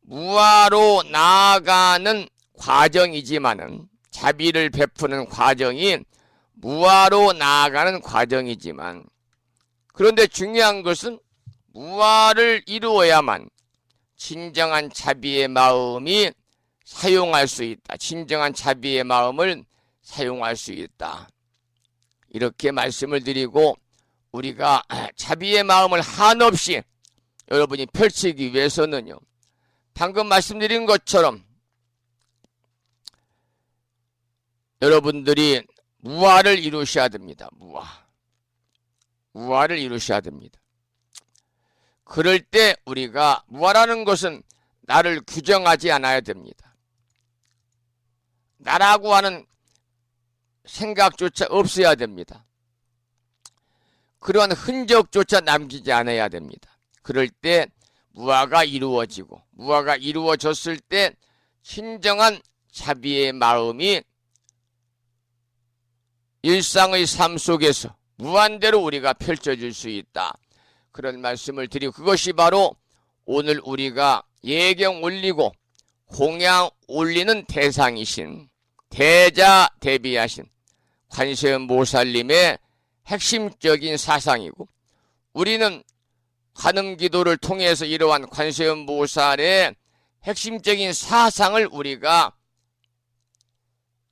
무아로 나아가는 과정이지만은, 자비를 베푸는 과정이 무아로 나아가는 과정이지만, 그런데 중요한 것은 무아를 이루어야만 진정한 자비의 마음이 사용할 수 있다. 진정한 자비의 마음을 사용할 수 있다. 이렇게 말씀을 드리고, 우리가 자비의 마음을 한없이 여러분이 펼치기 위해서는요, 방금 말씀드린 것처럼 여러분들이 무아를 이루셔야 됩니다. 무아를 이루셔야 됩니다. 그럴 때 우리가 무아라는 것은 나를 규정하지 않아야 됩니다. 나라고 하는 생각조차 없어야 됩니다. 그러한 흔적조차 남기지 않아야 됩니다. 그럴 때 무아가 이루어지고, 무아가 이루어졌을 때 진정한 자비의 마음이 일상의 삶 속에서 무한대로 우리가 펼쳐질 수 있다. 그런 말씀을 드리고, 그것이 바로 오늘 우리가 예경 올리고 공양 올리는 대상이신 대자대비하신 관세음보살님의 핵심적인 사상이고, 우리는 관음기도를 통해서 이러한 관세음보살의 핵심적인 사상을 우리가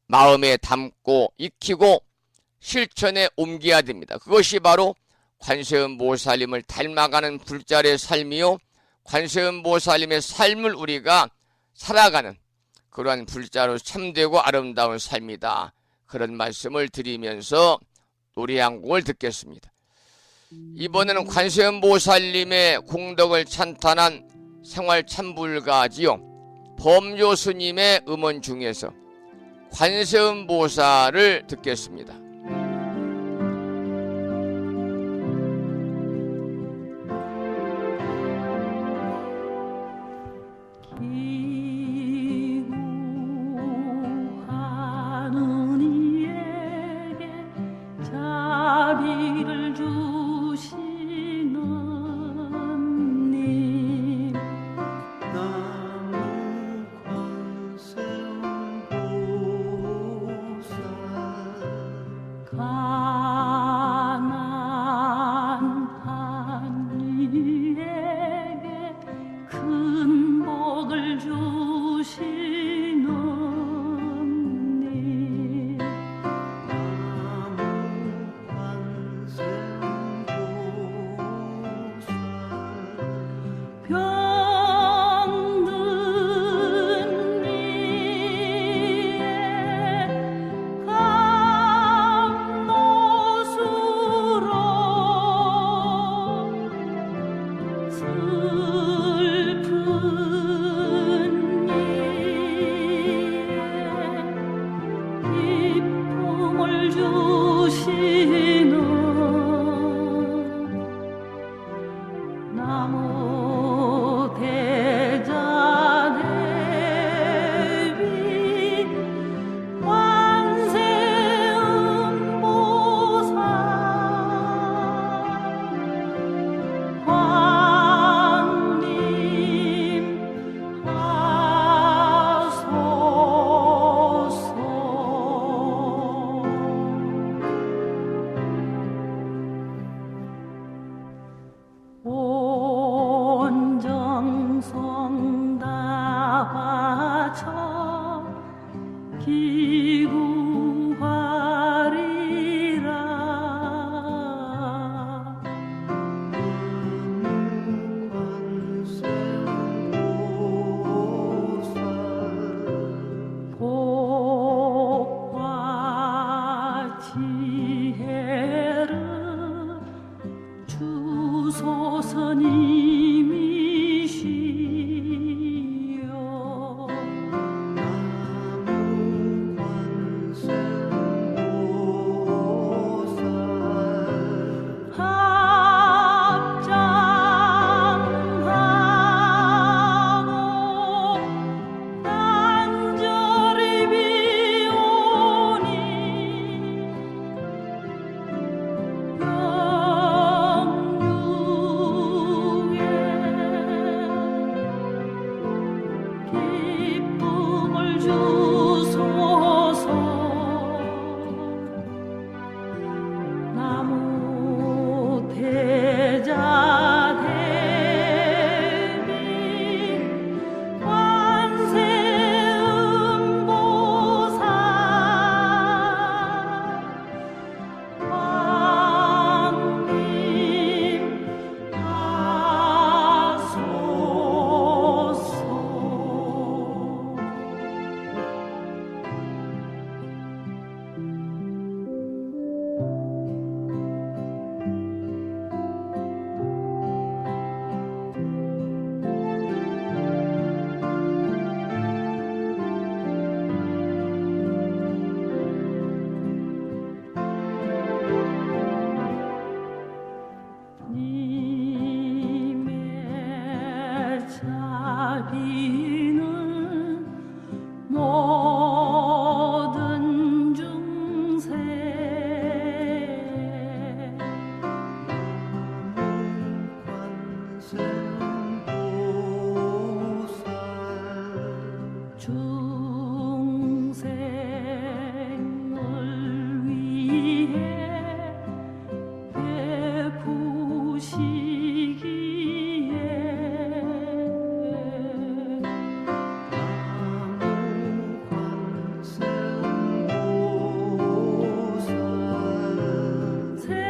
마음에 담고 익히고 실천에 옮겨야 됩니다. 그것이 바로 관세음보살님을 닮아가는 불자의 삶이요, 관세음보살님의 삶을 우리가 살아가는 그러한 불자로 참되고 아름다운 삶이다. 그런 말씀을 드리면서 노래 한 곡을 듣겠습니다. 이번에는 관세음보살님의 공덕을 찬탄한 생활참불가지요 범조스님의 음원 중에서 관세음보살을 듣겠습니다. 자비를 주시는 님, 나무 관세음보살 비는 모든 중생 중생을 위해 베푸시기에 생명나해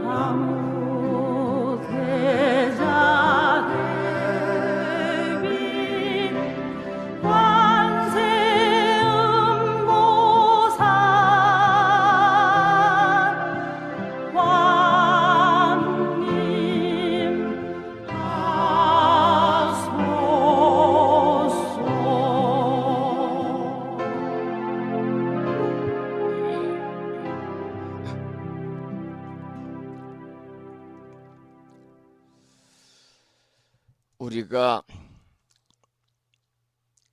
아무 계자 대비 관세음보살 왕님 하소서. 우리가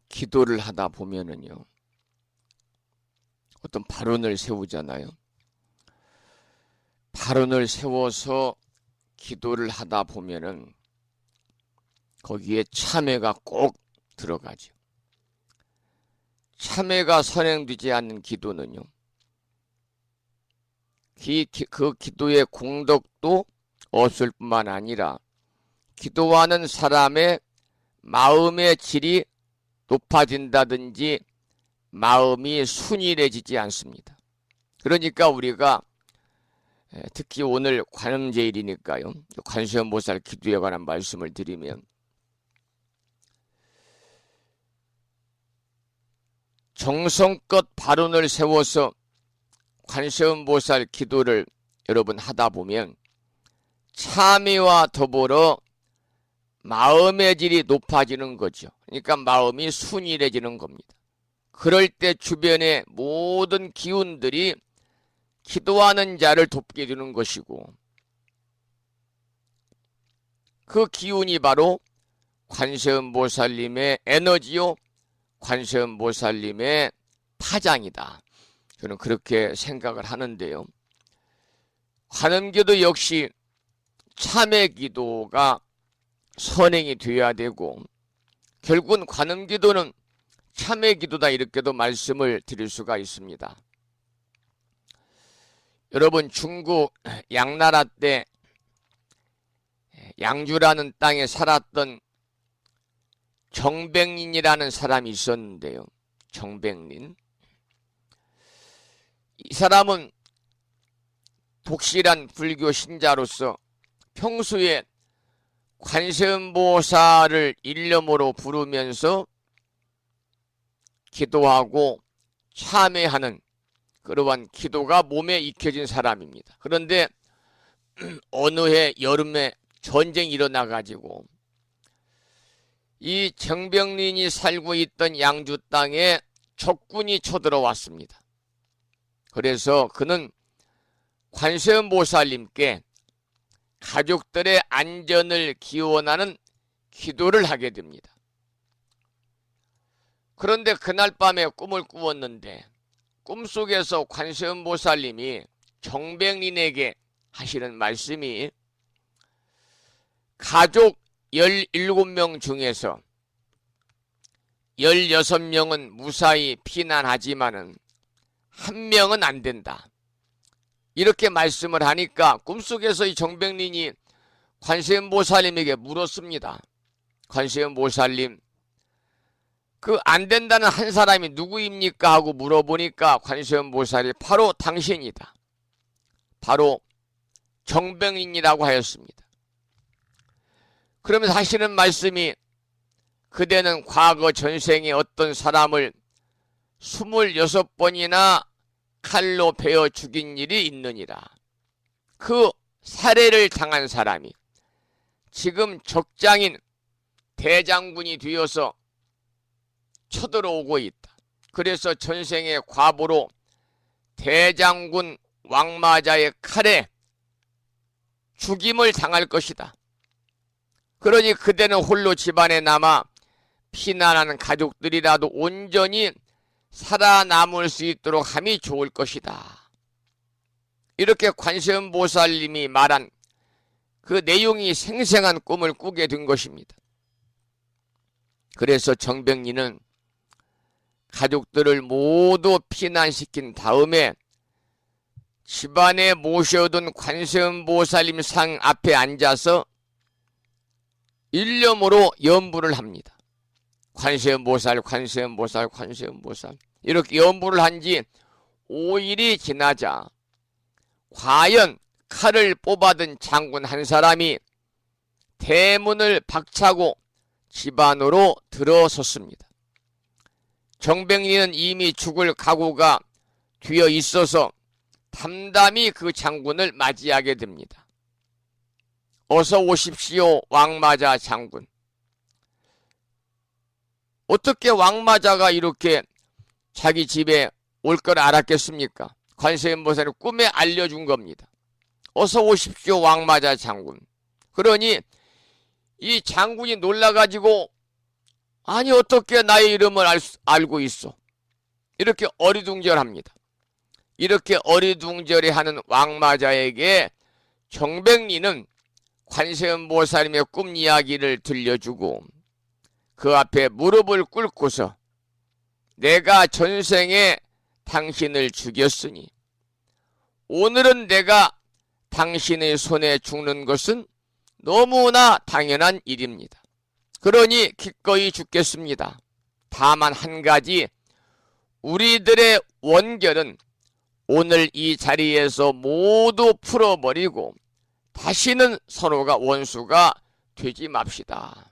기도를 하다 보면은요, 어떤 발언을 세우잖아요. 발언을 세워서 기도를 하다 보면은 거기에 참회가 꼭 들어가죠. 참회가 선행되지 않는 기도는요, 그 기도의 공덕도 없을 뿐만 아니라 기도하는 사람의 마음의 질이 높아진다든지 마음이 순일해지지 않습니다. 그러니까 우리가 특히 오늘 관음제일이니까요, 관세음보살 기도에 관한 말씀을 드리면, 정성껏 발언을 세워서 관세음보살 기도를 여러분 하다 보면 참회와 더불어 마음의 질이 높아지는 거죠. 그러니까 마음이 순일해지는 겁니다. 그럴 때 주변의 모든 기운들이 기도하는 자를 돕게 되는 것이고, 그 기운이 바로 관세음보살님의 에너지요, 관세음보살님의 파장이다. 저는 그렇게 생각을 하는데요. 관음기도 역시 참회 기도가 선행이 되어야 되고, 결국은 관음기도는 참회 기도다, 이렇게도 말씀을 드릴 수가 있습니다. 여러분, 중국 양나라 때 양주라는 땅에 살았던 정백린이라는 사람이 있었는데요. 정백린. 이 사람은 독실한 불교 신자로서 평소에 관세음보살을 일념으로 부르면서 기도하고 참회하는 그러한 기도가 몸에 익혀진 사람입니다. 그런데 어느 해 여름에 전쟁이 일어나가지고 이 정백린이 살고 있던 양주 땅에 적군이 쳐들어왔습니다. 그래서 그는 관세음보살님께 가족들의 안전을 기원하는 기도를 하게 됩니다. 그런데 그날 밤에 꿈을 꾸었는데, 꿈속에서 관세음보살님이 정백린에게 하시는 말씀이, 가족 17명 중에서 16명은 무사히 피난하지만은 한 명은 안 된다. 이렇게 말씀을 하니까 꿈속에서 이 정백린이 관세음보살님에게 물었습니다. 관세음보살님, 그 안 된다는 한 사람이 누구입니까? 하고 물어보니까 관세음보살이 바로 당신이다. 바로 정백린이라고 하였습니다. 그러면서 하시는 말씀이, 그대는 과거 전생에 어떤 사람을 26번이나 칼로 베어 죽인 일이 있느니라. 그 살해를 당한 사람이 지금 적장인 대장군이 되어서 쳐들어오고 있다. 그래서 전생의 과보로 대장군 왕마자의 칼에 죽임을 당할 것이다. 그러니 그대는 홀로 집안에 남아 피난하는 가족들이라도 온전히 살아남을 수 있도록 함이 좋을 것이다. 이렇게 관세음보살님이 말한 그 내용이 생생한 꿈을 꾸게 된 것입니다. 그래서 정백리는 가족들을 모두 피난시킨 다음에 집안에 모셔둔 관세음보살님 상 앞에 앉아서 일념으로 염불을 합니다. 관세음보살, 관세음보살, 관세음보살. 이렇게 염불을 한 지 5일이 지나자 과연 칼을 뽑아든 장군 한 사람이 대문을 박차고 집 안으로 들어섰습니다. 정백리는 이미 죽을 각오가 되어 있어서 담담히 그 장군을 맞이하게 됩니다. 어서 오십시오, 왕마자 장군. 어떻게 왕마자가 이렇게 자기 집에 올 걸 알았겠습니까? 관세음보살이 꿈에 알려준 겁니다. 어서 오십시오, 왕마자 장군. 그러니 이 장군이 놀라가지고 아니 어떻게 나의 이름을 알고 있어? 이렇게 어리둥절합니다. 이렇게 어리둥절해하는 왕마자에게 정백리는 관세음보살님의 꿈 이야기를 들려주고 그 앞에 무릎을 꿇고서 내가 전생에 당신을 죽였으니 오늘은 내가 당신의 손에 죽는 것은 너무나 당연한 일입니다. 그러니 기꺼이 죽겠습니다. 다만 한 가지, 우리들의 원결은 오늘 이 자리에서 모두 풀어버리고 다시는 서로가 원수가 되지 맙시다.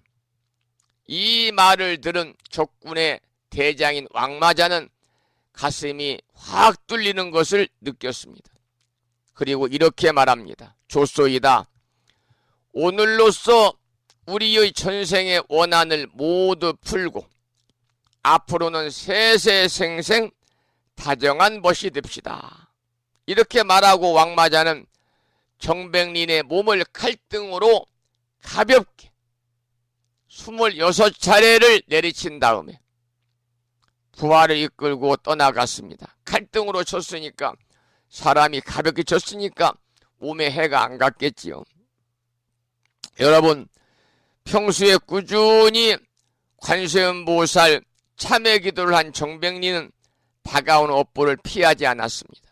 이 말을 들은 적군의 대장인 왕마자는 가슴이 확 뚫리는 것을 느꼈습니다. 그리고 이렇게 말합니다. 좋소이다. 오늘로써 우리의 전생의 원한을 모두 풀고 앞으로는 세세생생 다정한 멋이 됩시다. 이렇게 말하고 왕마자는 정백린의 몸을 칼등으로 가볍게 26차례를 내리친 다음에 부하를 이끌고 떠나갔습니다. 칼등으로 쳤으니까 사람이 가볍게 쳤으니까 몸에 해가 안 갔겠지요. 여러분, 평소에 꾸준히 관세음보살 참회 기도를 한 정백리는 다가온 업보를 피하지 않았습니다.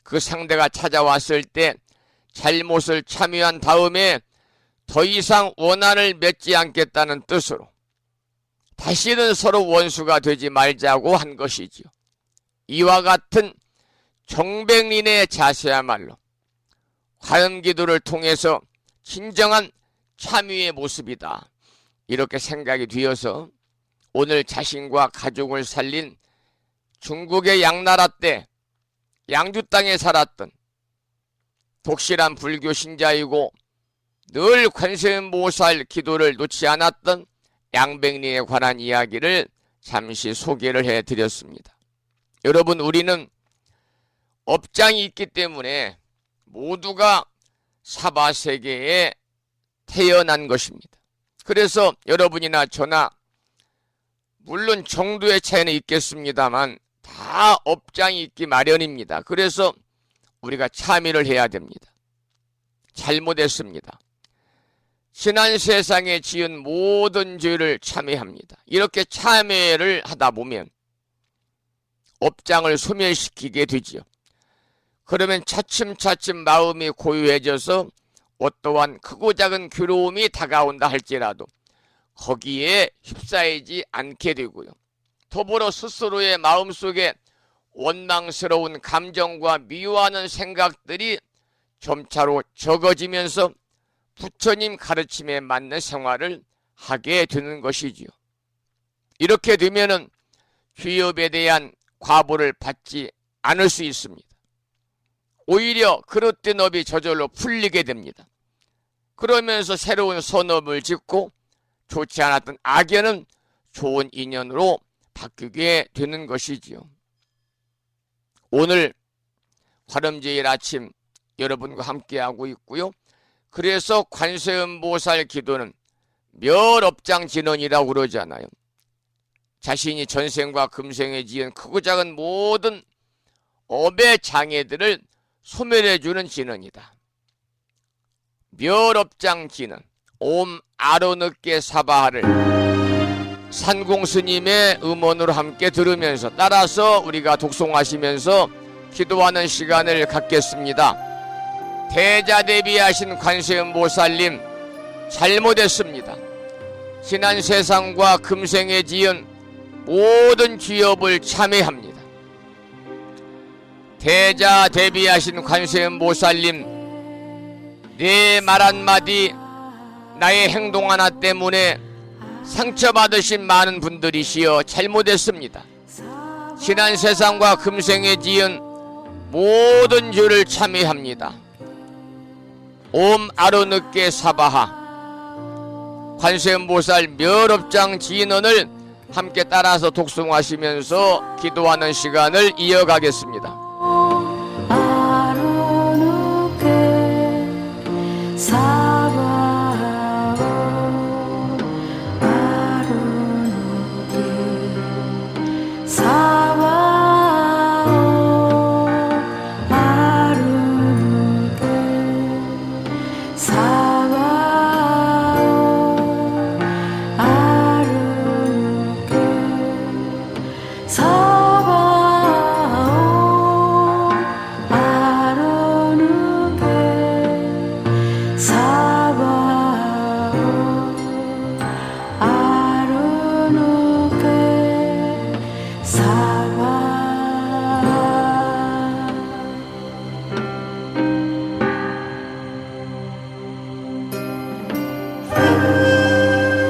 그 상대가 찾아왔을 때 잘못을 참여한 다음에 더 이상 원한을 맺지 않겠다는 뜻으로 다시는 서로 원수가 되지 말자고 한 것이지요. 이와 같은 정백린의 자세야말로 화엄기도를 통해서 진정한 참회의 모습이다. 이렇게 생각이 되어서 오늘 자신과 가족을 살린 중국의 양나라 때 양주 땅에 살았던 독실한 불교 신자이고 늘 관세음보살 기도를 놓지 않았던 양백리에 관한 이야기를 잠시 소개를 해드렸습니다. 여러분, 우리는 업장이 있기 때문에 모두가 사바세계에 태어난 것입니다. 그래서 여러분이나 저나 물론 정도의 차이는 있겠습니다만 다 업장이 있기 마련입니다. 그래서 우리가 참회를 해야 됩니다. 잘못했습니다. 지난 세상에 지은 모든 죄를 참회합니다. 이렇게 참회를 하다 보면 업장을 소멸시키게 되지요. 그러면 차츰차츰 마음이 고요해져서 어떠한 크고 작은 괴로움이 다가온다 할지라도 거기에 휩싸이지 않게 되고요. 더불어 스스로의 마음속에 원망스러운 감정과 미워하는 생각들이 점차로 적어지면서 부처님 가르침에 맞는 생활을 하게 되는 것이지요. 이렇게 되면은 죄업에 대한 과보를 받지 않을 수 있습니다. 오히려 그릇된 업이 저절로 풀리게 됩니다. 그러면서 새로운 선업을 짓고 좋지 않았던 악연은 좋은 인연으로 바뀌게 되는 것이지요. 오늘 화름제일 아침 여러분과 함께하고 있고요. 그래서 관세음보살 기도는 멸업장진언이라고 그러잖아요. 자신이 전생과 금생에 지은 크고 작은 모든 업의 장애들을 소멸해주는 진언이다. 멸업장진언 옴 아로느께 사바하를 산공스님의 음원으로 함께 들으면서 따라서 우리가 독송하시면서 기도하는 시간을 갖겠습니다. 대자대비하신 관세음보살님 잘못했습니다. 지난 세상과 금생에 지은 모든 죄업을 참회합니다. 대자대비하신 관세음보살님 내 말 한마디 나의 행동 하나 때문에 상처받으신 많은 분들이시여 잘못했습니다. 지난 세상과 금생에 지은 모든 죄를 참회합니다. 옴 아로느께 사바하 관세음보살 멸업장 진언을 함께 따라서 독송하시면서 기도하는 시간을 이어가겠습니다. 아로누케 사바오 아로누케 사바오 아로누케 사바오 아로누케 사바오 아로누케 사바오 아로누케 사바 아로누케 사바오 아로누케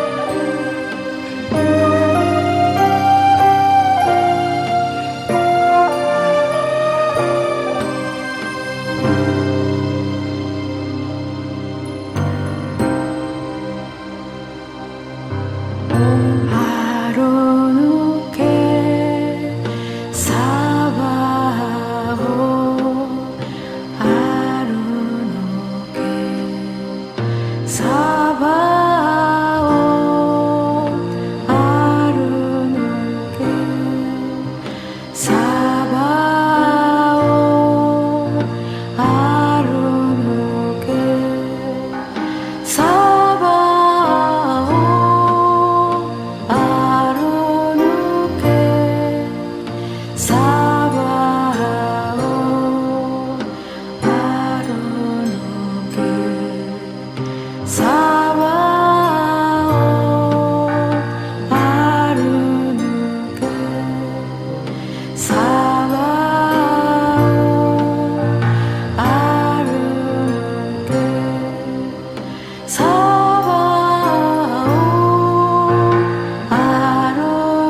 사바오 아로누케 사바오 아로누케 사바오 아로누케 사바오 아로누케 사바오 아로누케 사바오 아로누케 사바오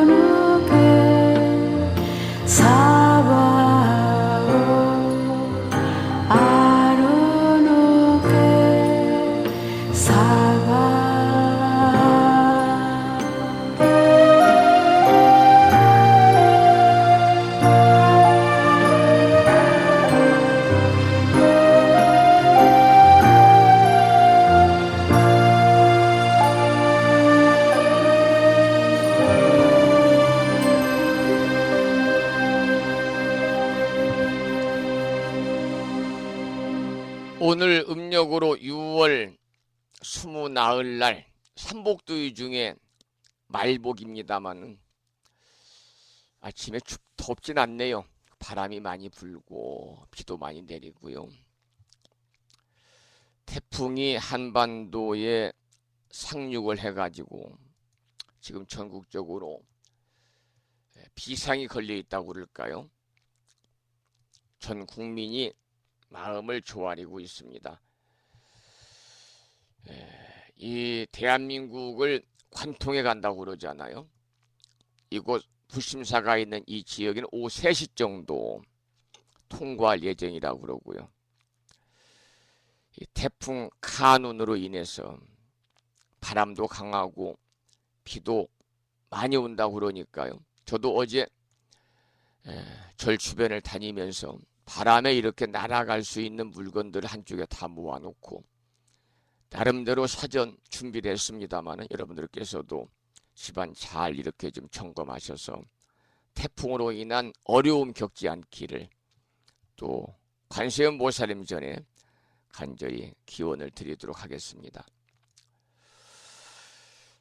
아로누케 사바오 아로누케 사바 오늘 음력으로 6월 20나흘날 삼복도유 중에 말복입니다만 아침에 덥진 않네요. 바람이 많이 불고 비도 많이 내리고요. 태풍이 한반도에 상륙을 해가지고 지금 전국적으로 비상이 걸려 있다고 그럴까요? 전 국민이 마음을 조아리고 있습니다. 이 대한민국을 관통해 간다고 그러잖아요. 이곳 부심사가 있는 이 지역에는 오후 3시 정도 통과할 예정이라고 그러고요. 이 태풍 카눈으로 인해서 바람도 강하고 비도 많이 온다고 그러니까요. 저도 어제 절 주변을 다니면서 바람에 이렇게 날아갈 수 있는 물건들을 한쪽에 다 모아놓고 나름대로 사전 준비를 했습니다만 여러분들께서도 집안 잘 이렇게 좀 점검하셔서 태풍으로 인한 어려움 겪지 않기를 또 관세음보살님 전에 간절히 기원을 드리도록 하겠습니다.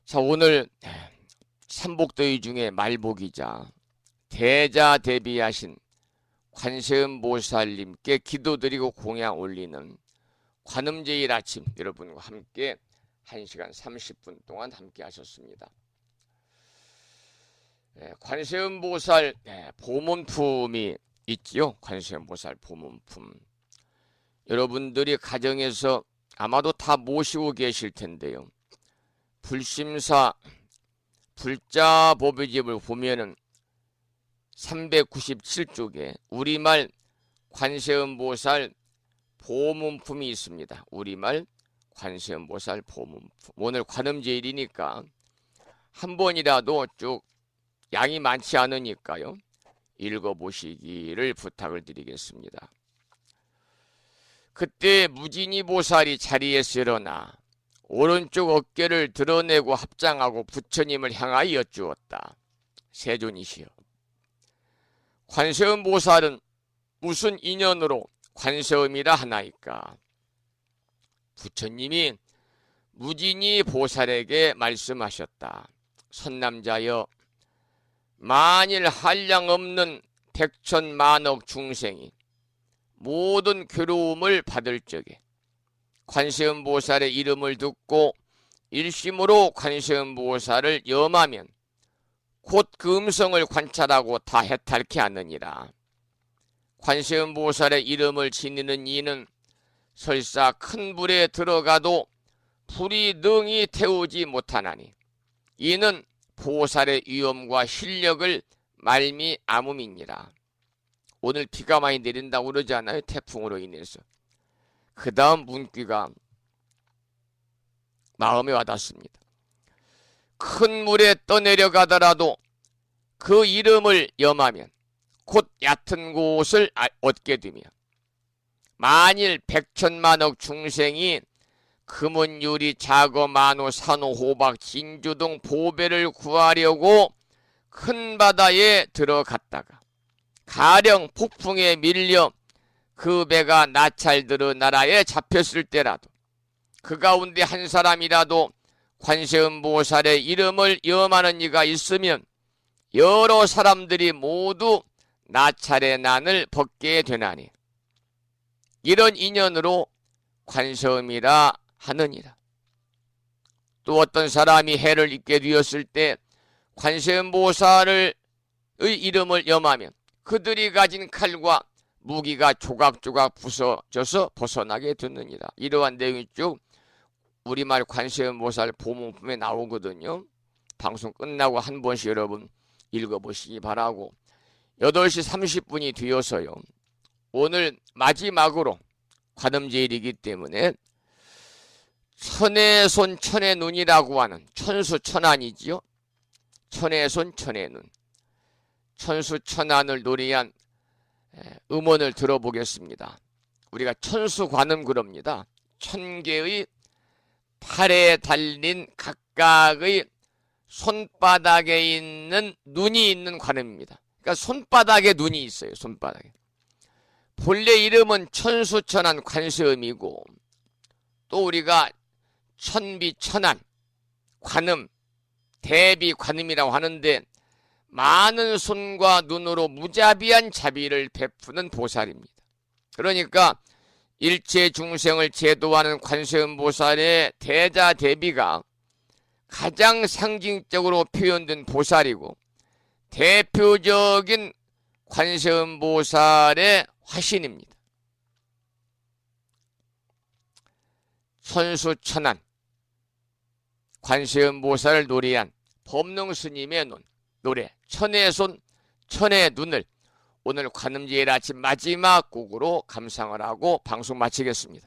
자, 오늘 삼복더위 중에 말복이자 대자대비하신 관세음보살님께 기도드리고 공양 올리는 관음제일 아침 여러분과 함께 1시간 30분 동안 함께 하셨습니다. 관세음보살 보문품이 있지요. 관세음보살 보문품. 여러분들이 가정에서 아마도 다 모시고 계실 텐데요. 불심사 불자보배집을 보면은 397쪽에 우리말 관세음보살 보문품이 있습니다. 우리말 관세음보살 보문품. 오늘 관음제일이니까 한 번이라도 쭉 양이 많지 않으니까요. 읽어보시기를 부탁을 드리겠습니다. 그때 무진이 보살이 자리에서 일어나 오른쪽 어깨를 드러내고 합장하고 부처님을 향하여 여쭈었다. 세존이시여, 관세음 보살은 무슨 인연으로 관세음이라 하나이까? 부처님이 무진이 보살에게 말씀하셨다. 선남자여, 만일 한량 없는 백천만억 중생이 모든 괴로움을 받을 적에 관세음보살의 이름을 듣고 일심으로 관세음보살을 염하면 곧 그 음성을 관찰하고 다 해탈케 하느니라. 관세음보살의 이름을 지니는 이는 설사 큰 불에 들어가도 불이 능히 태우지 못하나니 이는 보살의 위엄과 실력을 말미암음이니라. 오늘 비가 많이 내린다고 그러지 않아요? 태풍으로 인해서. 그 다음 문귀가 마음에 와닿습니다. 큰 물에 떠내려가더라도 그 이름을 염하면 곧 얕은 곳을 얻게 되며 만일 백천만억 중생이 금은 유리 자거 만호 산호 호박 진주 등 보배를 구하려고 큰 바다에 들어갔다가 가령 폭풍에 밀려 그 배가 나찰들어 나라에 잡혔을 때라도 그 가운데 한 사람이라도 관세음보살의 이름을 염하는 이가 있으면 여러 사람들이 모두 나찰의 난을 벗게 되나니 이런 인연으로 관세음이라 하느니라. 또 어떤 사람이 해를 입게 되었을 때 관세음보살의 이름을 염하면 그들이 가진 칼과 무기가 조각조각 부서져서 벗어나게 되느니라. 이러한 내용이 쭉 우리말 관세음보살 보문품에 나오거든요. 방송 끝나고 한 번씩 여러분 읽어보시기 바라고 8시 30분이 되어서요. 오늘 마지막으로 관음제일이기 때문에 천의 손 천의 눈이라고 하는 천수천안이지요. 천의 손 천의 눈, 천수천안을 노래한 음원을 들어보겠습니다. 우리가 천수관음 그럽니다. 1000개의 팔에 달린 각각의 손바닥에 있는 눈이 있는 관음입니다. 그러니까 손바닥에 눈이 있어요. 손바닥에. 본래 이름은 천수천안 관세음이고 또 우리가 천비천안 관음 대비관음이라고 하는데 많은 손과 눈으로 무자비한 자비를 베푸는 보살입니다. 그러니까 일체 중생을 제도하는 관세음보살의 대자 대비가 가장 상징적으로 표현된 보살이고, 대표적인 관세음보살의 화신입니다. 천수천안 관세음보살을 노래한 법능스님의 노래 천의 손 천의 눈을 오늘 관음제일 아침 마지막 곡으로 감상을 하고 방송 마치겠습니다.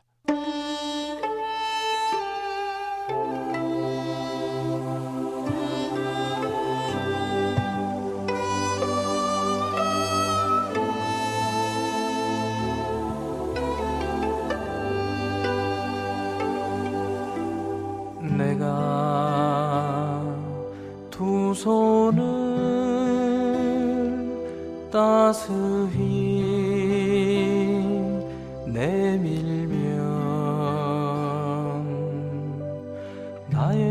내가 두 손을 따스히 내밀면 나의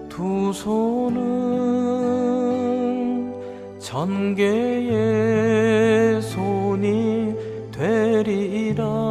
두 손은 천 개의 손이 되리라.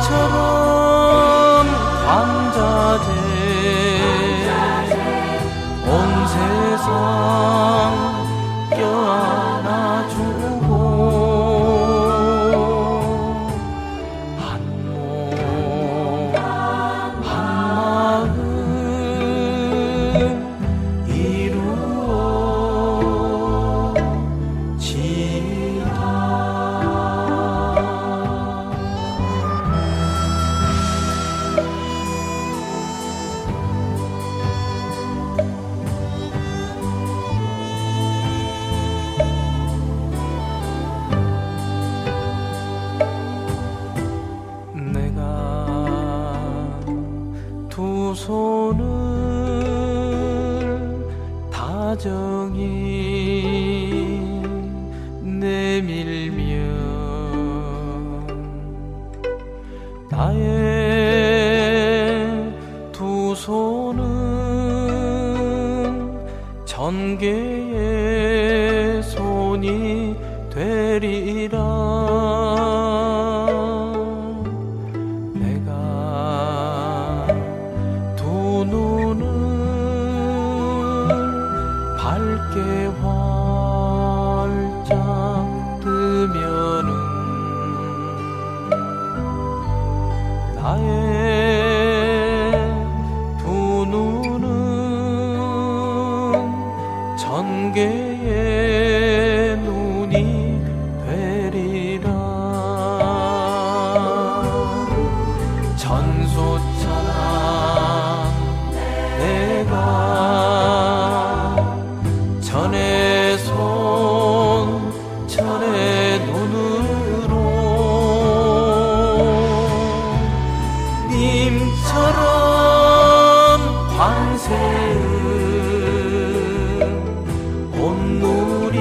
님처럼 관자재 온 세상 껴안아주고 한 몸 한마음 두 손을 다정히 내밀면 나의 두 손은 천 개의 손이 되리라. 밝게 활짝 뜨면은 나의 두 눈은 천 개의 눈이 되리라. 천수천왕 내가 천의 손 천의 눈으로 님처럼 관세음 온 누리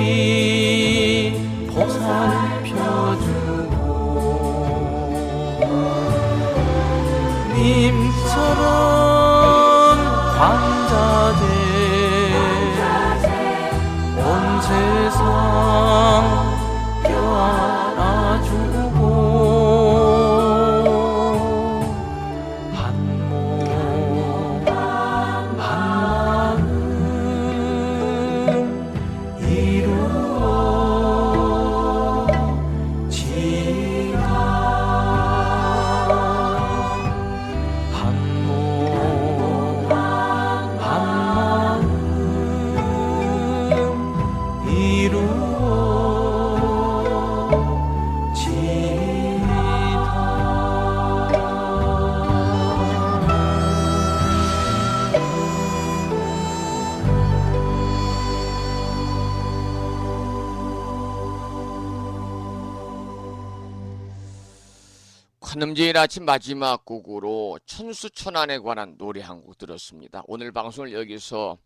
한음제일 아침 마지막 곡으로 천수천안에 관한 노래 한 곡 들었습니다. 오늘 방송을 여기서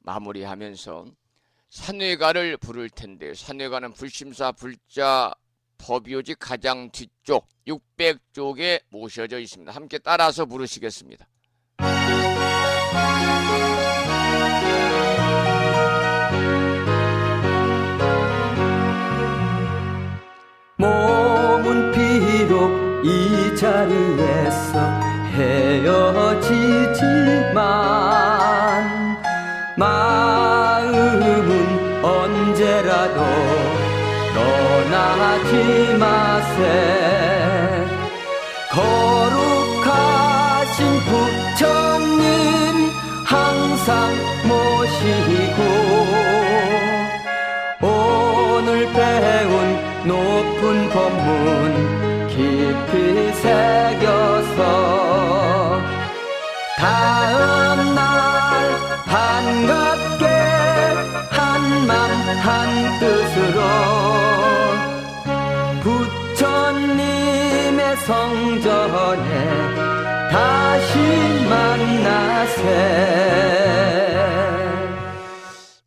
마무리하면서 산회가를 부를 텐데, 산회가는 불심사 불자 법요지 가장 뒤쪽 600쪽에 모셔져 있습니다. 함께 따라서 부르시겠습니다. 몸은 비록 이 자리에서 헤어지지만 마음은 언제라도 떠나지 마세. 거룩하신 부처님 항상 모시고 오늘 배운 높은 법문 깊이 새겨서 다음날 반갑게 한맘 한뜻으로 부처님의 성전에 다시 만나세.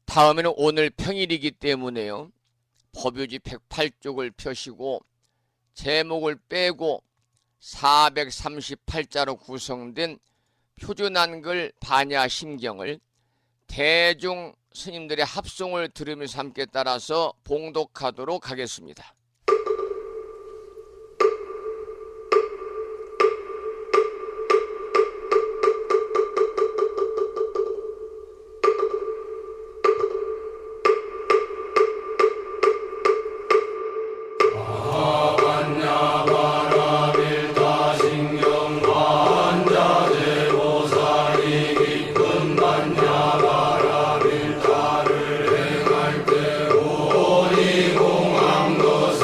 다음에는 오늘 평일이기 때문에요. 법요지 108쪽을 펴시고 제목을 빼고 438자로 구성된 표준한글 반야심경을 대중 스님들의 합송을 들으면서 함께 따라서 봉독하도록 하겠습니다. 공한 것을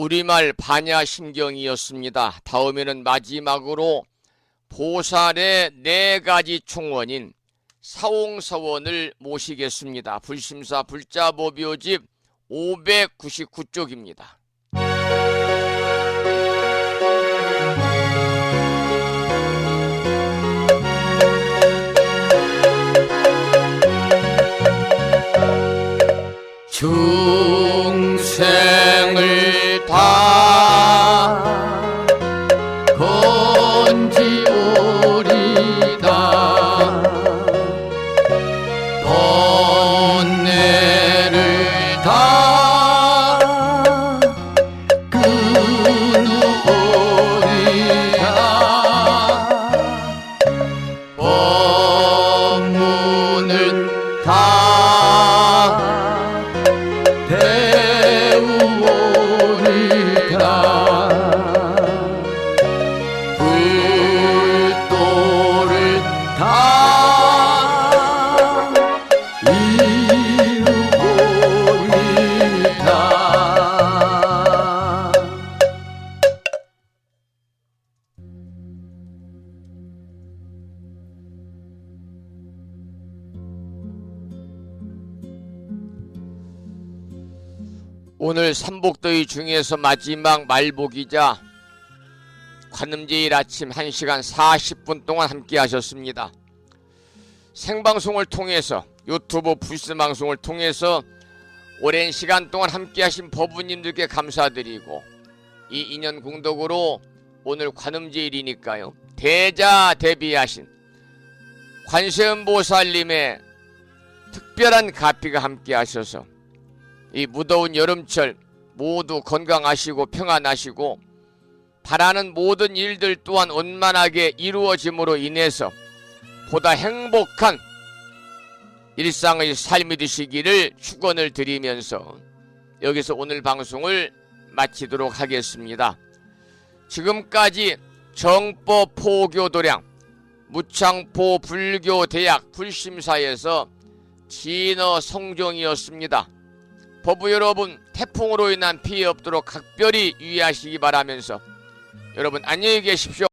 우리말 반야심경이었습니다. 다음에는 마지막으로 보살의 4가지 총원인 사옹서원을 모시겠습니다. 불심사 불자보묘집 599쪽입니다. 중생을 다 건지오리다 번뇌를 다 끊으오리다 법문을 다 배우오리다 불도를 다 이루오리다 오늘 삼복더위 중에서 마지막 말복이자 관음제일 아침 1시간 40분 동안 함께 하셨습니다. 생방송을 통해서 유튜브 불스방송을 통해서 오랜 시간 동안 함께 하신 법부님들께 감사드리고 이 인연 공덕으로 오늘 관음제일이니까요. 대자대비하신 관세음보살님의 특별한 가피가 함께 하셔서 이 무더운 여름철 모두 건강하시고 평안하시고 바라는 모든 일들 또한 원만하게 이루어짐으로 인해서 보다 행복한 일상의 삶이 되시기를 축원을 드리면서 여기서 오늘 방송을 마치도록 하겠습니다. 지금까지 정법 포교도량 무창포 불교대학 불심사에서 진어 성종이었습니다. 법부 여러분, 태풍으로 인한 피해 없도록 각별히 유의하시기 바라면서 여러분 안녕히 계십시오.